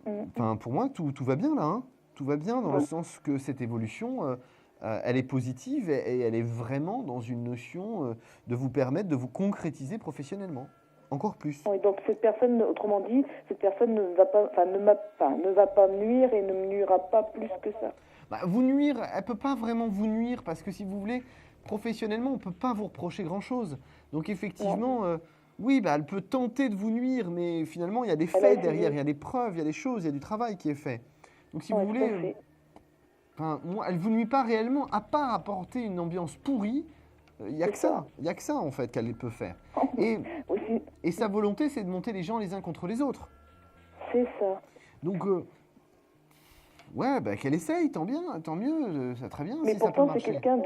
Enfin, pour moi, tout va bien là, hein. Tout va bien dans le sens que cette évolution, elle est positive et elle est vraiment dans une notion de vous permettre de vous concrétiser professionnellement. Encore plus. Oui, donc cette personne, autrement dit, cette personne ne va pas nuire et ne me nuira pas plus que ça. Bah, vous nuire, elle peut pas vraiment vous nuire parce que si vous voulez, professionnellement, on peut pas vous reprocher grand-chose. Donc effectivement, oui, bah, elle peut tenter de vous nuire, mais finalement, il y a des faits derrière, il y a des preuves, il y a des choses, il y a du travail qui est fait. Donc si vous voulez, moi, elle vous nuit pas réellement, à part apporter une ambiance pourrie. Il n'y a que ça, en fait qu'elle peut faire. Et sa volonté, c'est de monter les gens les uns contre les autres. C'est ça. Donc, ouais, bah, qu'elle essaye, tant mieux, c'est très bien. Mais si pourtant, ça peut c'est marcher. quelqu'un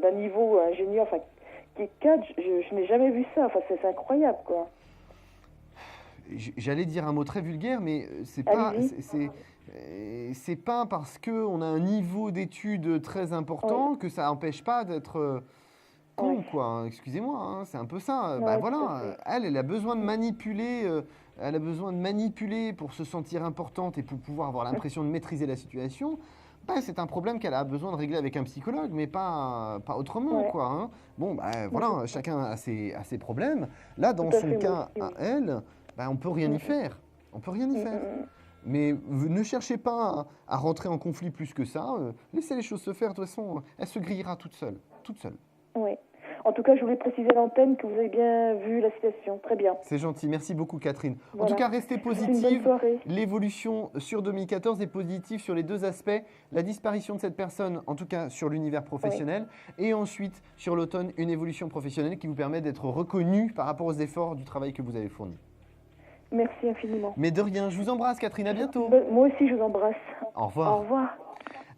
d'un niveau ingénieur, enfin, qui est cadre, je n'ai jamais vu ça, enfin, c'est incroyable, quoi. J'allais dire un mot très vulgaire, mais c'est pas... C'est pas parce qu'on a un niveau d'études très important que ça n'empêche pas d'être con, quoi. Hein. Excusez-moi, hein, c'est un peu ça. Bah, voilà, elle a besoin de manipuler, pour se sentir importante et pour pouvoir avoir l'impression de maîtriser la situation. Bah, c'est un problème qu'elle a besoin de régler avec un psychologue, mais pas autrement, quoi. Hein. Bon, bah, voilà, chacun a ses problèmes. Là, dans son cas, à elle, bah, on peut rien y faire. On peut rien y faire. Mais ne cherchez pas à rentrer en conflit plus que ça. Laissez les choses se faire. De toute façon, elle se grillera toute seule. Oui. En tout cas, je voulais préciser à l'antenne que vous avez bien vu la situation. Très bien. C'est gentil. Merci beaucoup, Catherine. Voilà. En tout cas, restez positive. L'évolution sur 2014 est positive sur les deux aspects. La disparition de cette personne, en tout cas sur l'univers professionnel. Et ensuite, sur l'automne, une évolution professionnelle qui vous permet d'être reconnu par rapport aux efforts du travail que vous avez fourni. Merci infiniment. Mais de rien, je vous embrasse Catherine, à bientôt. Moi aussi je vous embrasse. Au revoir. Au revoir.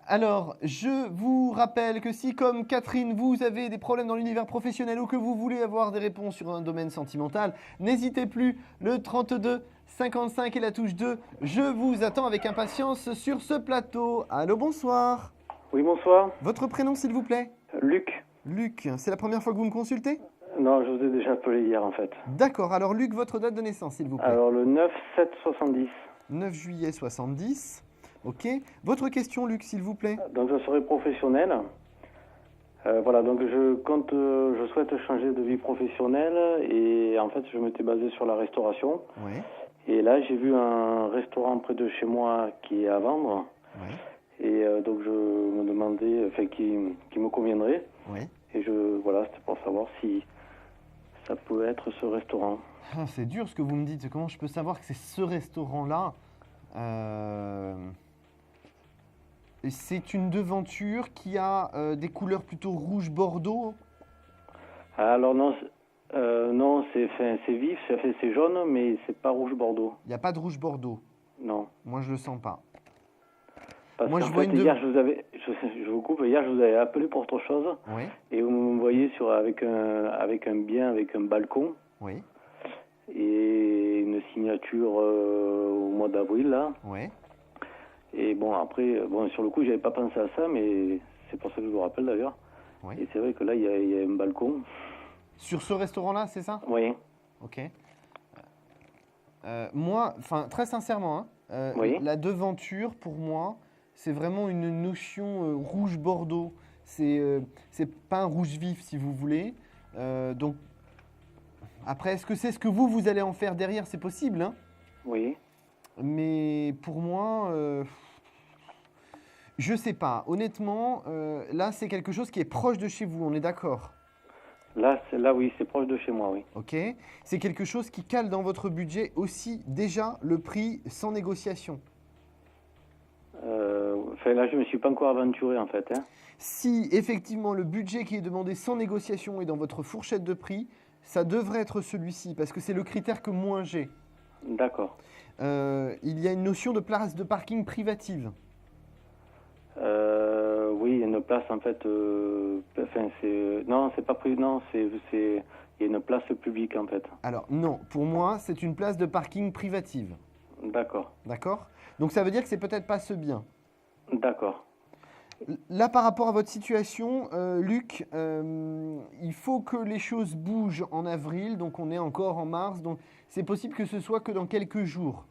Alors, je vous rappelle que si comme Catherine, vous avez des problèmes dans l'univers professionnel ou que vous voulez avoir des réponses sur un domaine sentimental, n'hésitez plus, le 32 55 et la touche 2, je vous attends avec impatience sur ce plateau. Allô, bonsoir. Oui, bonsoir. Votre prénom s'il vous plaît? Luc. Luc, c'est la première fois que vous me consultez? Non, je vous ai déjà appelé hier en fait. D'accord, alors Luc, votre date de naissance s'il vous plaît. Alors le 9/7/70. 9 juillet 70, ok. Votre question Luc s'il vous plaît. Donc je serai professionnel. Voilà, donc je souhaite changer de vie professionnelle et en fait je m'étais basé sur la restauration. Oui. Et là j'ai vu un restaurant près de chez moi qui est à vendre. Oui. Et donc je me demandais, enfin qui me conviendrait. Oui. Et voilà, c'était pour savoir si ça peut être ce restaurant. Ah, c'est dur ce que vous me dites. Comment je peux savoir que c'est ce restaurant-là? C'est une devanture qui a des couleurs plutôt rouge-bordeaux. Alors non, c'est vif, c'est jaune, mais c'est pas rouge-bordeaux. Il n'y a pas de rouge-bordeaux? Non. Moi, je le sens pas. Parce qu'en fait, hier, je vous coupe, hier, je vous avais appelé pour autre chose. Oui. Et vous me voyez avec un balcon. Oui. Et une signature au mois d'avril, là. Oui. Et bon, après, sur le coup, j'avais pas pensé à ça, mais c'est pour ça que je vous rappelle d'ailleurs. Oui. Et c'est vrai que là, il y a un balcon. Sur ce restaurant-là, c'est ça? Oui. Ok. Moi, très sincèrement, oui. La devanture, pour moi, c'est vraiment une notion rouge-bordeaux. C'est pas un rouge vif, si vous voulez. Donc, après, est-ce que c'est ce que vous allez en faire derrière? C'est possible, hein? Oui. Mais pour moi, je sais pas. Honnêtement, là, c'est quelque chose qui est proche de chez vous, on est d'accord? Là, oui, c'est proche de chez moi, oui. Ok. C'est quelque chose qui cale dans votre budget aussi, déjà, le prix sans négociation. Là, je ne me suis pas encore aventuré, en fait. Hein. Si, effectivement, le budget qui est demandé sans négociation est dans votre fourchette de prix, ça devrait être celui-ci, parce que c'est le critère que moi j'ai. D'accord. Il y a une notion de place de parking privative. Oui, il y a une place, en fait... Non, c'est pas privé, non, il y a une place publique, en fait. Alors, non, pour moi, c'est une place de parking privative. D'accord. D'accord ? Donc ça veut dire que c'est peut-être pas ce bien. D'accord. Là, par rapport à votre situation, Luc, il faut que les choses bougent en avril, donc on est encore en mars, donc c'est possible que ce soit que dans quelques jours.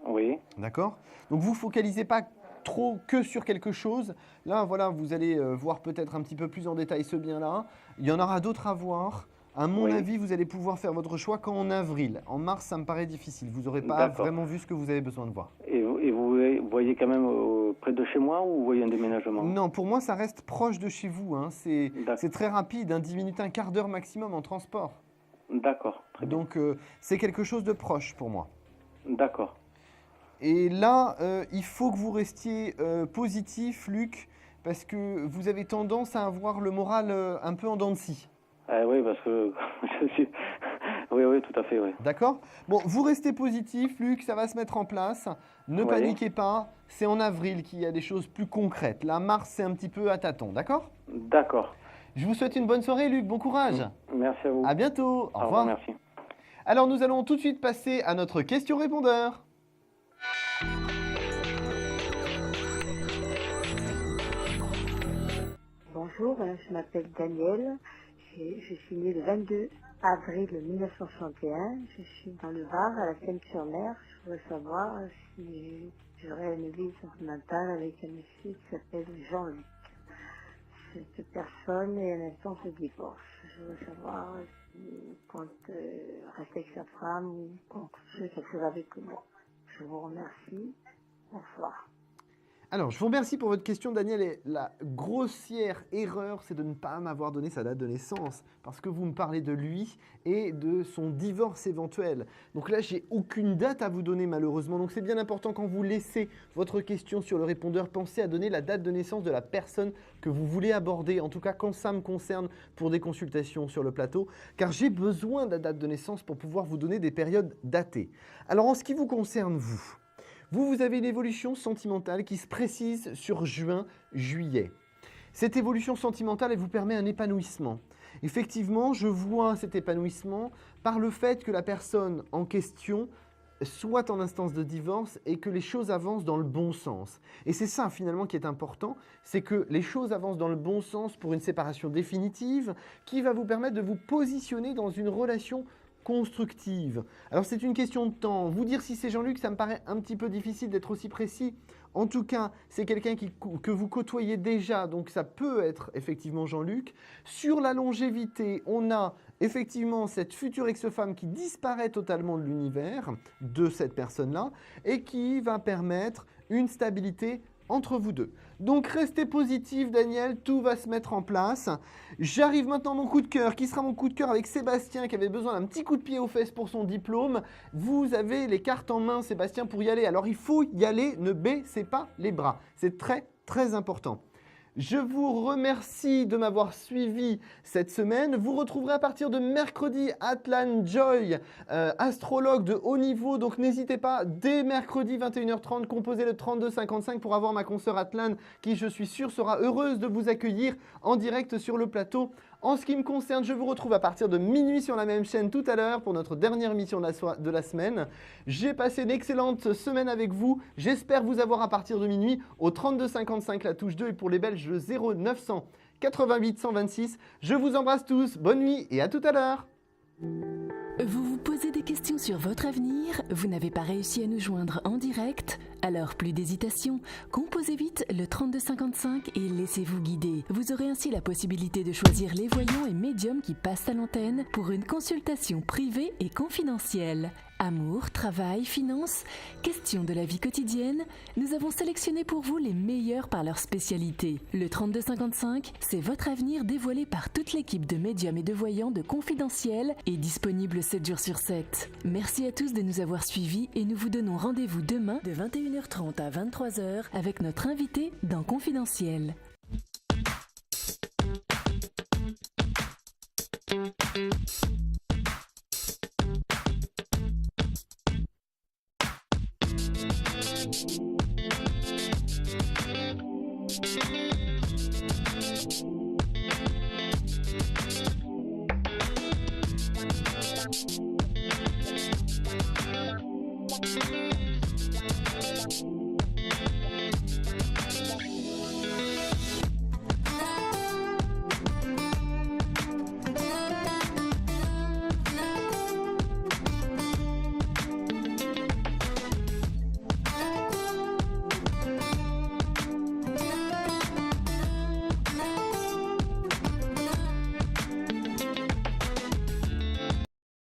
Oui. D'accord ? Donc vous focalisez pas trop que sur quelque chose. Là, voilà, vous allez voir peut-être un petit peu plus en détail ce bien-là. Il y en aura d'autres à voir. À mon avis, vous allez pouvoir faire votre choix qu'en avril. En mars, ça me paraît difficile. Vous n'aurez pas vraiment vu ce que vous avez besoin de voir. Et vous voyez quand même près de chez moi ou vous voyez un déménagement? Non, pour moi, ça reste proche de chez vous. Hein. C'est très rapide, 10 minutes, un quart d'heure maximum en transport. D'accord. Donc, c'est quelque chose de proche pour moi. D'accord. Et là, il faut que vous restiez positif, Luc, parce que vous avez tendance à avoir le moral un peu en dents de scie. Oui, parce que je suis... Oui, tout à fait, oui. D'accord ? Bon, vous restez positif, Luc, ça va se mettre en place. Ne paniquez pas, c'est en avril qu'il y a des choses plus concrètes. Là, mars, c'est un petit peu à tâtons, d'accord ? D'accord. Je vous souhaite une bonne soirée, Luc, bon courage. Merci à vous. À bientôt, au revoir. Merci. Alors, nous allons tout de suite passer à notre question-répondeur. Bonjour, je m'appelle Danielle. Je suis née le 22 avril 1961. Je suis dans le Var, à la Seine-sur-Mer. Je voudrais savoir si j'aurais une vie sentimentale avec un monsieur qui s'appelle Jean-Luc. Cette personne est en instance de divorce. Je voudrais savoir s'il compte rester avec sa femme ou construire quelque chose avec moi. Je vous remercie. Bonsoir. Alors, je vous remercie pour votre question, Daniel. Et la grossière erreur, c'est de ne pas m'avoir donné sa date de naissance, parce que vous me parlez de lui et de son divorce éventuel. Donc là, j'ai aucune date à vous donner, malheureusement. Donc c'est bien important, quand vous laissez votre question sur le répondeur, pensez à donner la date de naissance de la personne que vous voulez aborder, en tout cas quand ça me concerne pour des consultations sur le plateau, car j'ai besoin de la date de naissance pour pouvoir vous donner des périodes datées. Alors, en ce qui vous concerne, vous avez une évolution sentimentale qui se précise sur juin-juillet. Cette évolution sentimentale, elle vous permet un épanouissement. Effectivement, je vois cet épanouissement par le fait que la personne en question soit en instance de divorce et que les choses avancent dans le bon sens. Et c'est ça finalement qui est important, c'est que les choses avancent dans le bon sens pour une séparation définitive qui va vous permettre de vous positionner dans une relation constructive. Alors c'est une question de temps. Vous dire si c'est Jean-Luc, ça me paraît un petit peu difficile d'être aussi précis. En tout cas, c'est quelqu'un que vous côtoyez déjà, donc ça peut être effectivement Jean-Luc. Sur la longévité, on a effectivement cette future ex-femme qui disparaît totalement de l'univers de cette personne-là et qui va permettre une stabilité entre vous deux. Donc restez positif, Daniel, tout va se mettre en place. J'arrive maintenant à mon coup de cœur, qui sera mon coup de cœur avec Sébastien, qui avait besoin d'un petit coup de pied aux fesses pour son diplôme. Vous avez les cartes en main, Sébastien, pour y aller. Alors il faut y aller, ne baissez pas les bras. C'est très, très important. Je vous remercie de m'avoir suivi cette semaine. Vous retrouverez à partir de mercredi Atlan Joy, astrologue de haut niveau. Donc n'hésitez pas, dès mercredi 21h30, composez le 3255 pour avoir ma consoeur Atlan qui, je suis sûr, sera heureuse de vous accueillir en direct sur le plateau. En ce qui me concerne, je vous retrouve à partir de minuit sur la même chaîne tout à l'heure pour notre dernière émission de la semaine. J'ai passé une excellente semaine avec vous. J'espère vous avoir à partir de minuit au 3255 la touche 2 et pour les Belges le 0900 88 126. Je vous embrasse tous, bonne nuit et à tout à l'heure. Vous vous posez des questions sur votre avenir? Vous n'avez pas réussi à nous joindre en direct? Alors plus d'hésitation, composez vite le 3255 et laissez-vous guider. Vous aurez ainsi la possibilité de choisir les voyants et médiums qui passent à l'antenne pour une consultation privée et confidentielle. Amour, travail, finances, questions de la vie quotidienne, nous avons sélectionné pour vous les meilleurs par leur spécialité. Le 3255, c'est votre avenir dévoilé par toute l'équipe de médiums et de voyants de Confidentiel et disponible 7 jours sur 7. Merci à tous de nous avoir suivis et nous vous donnons rendez-vous demain de 21h30 à 23h avec notre invité dans Confidentiel.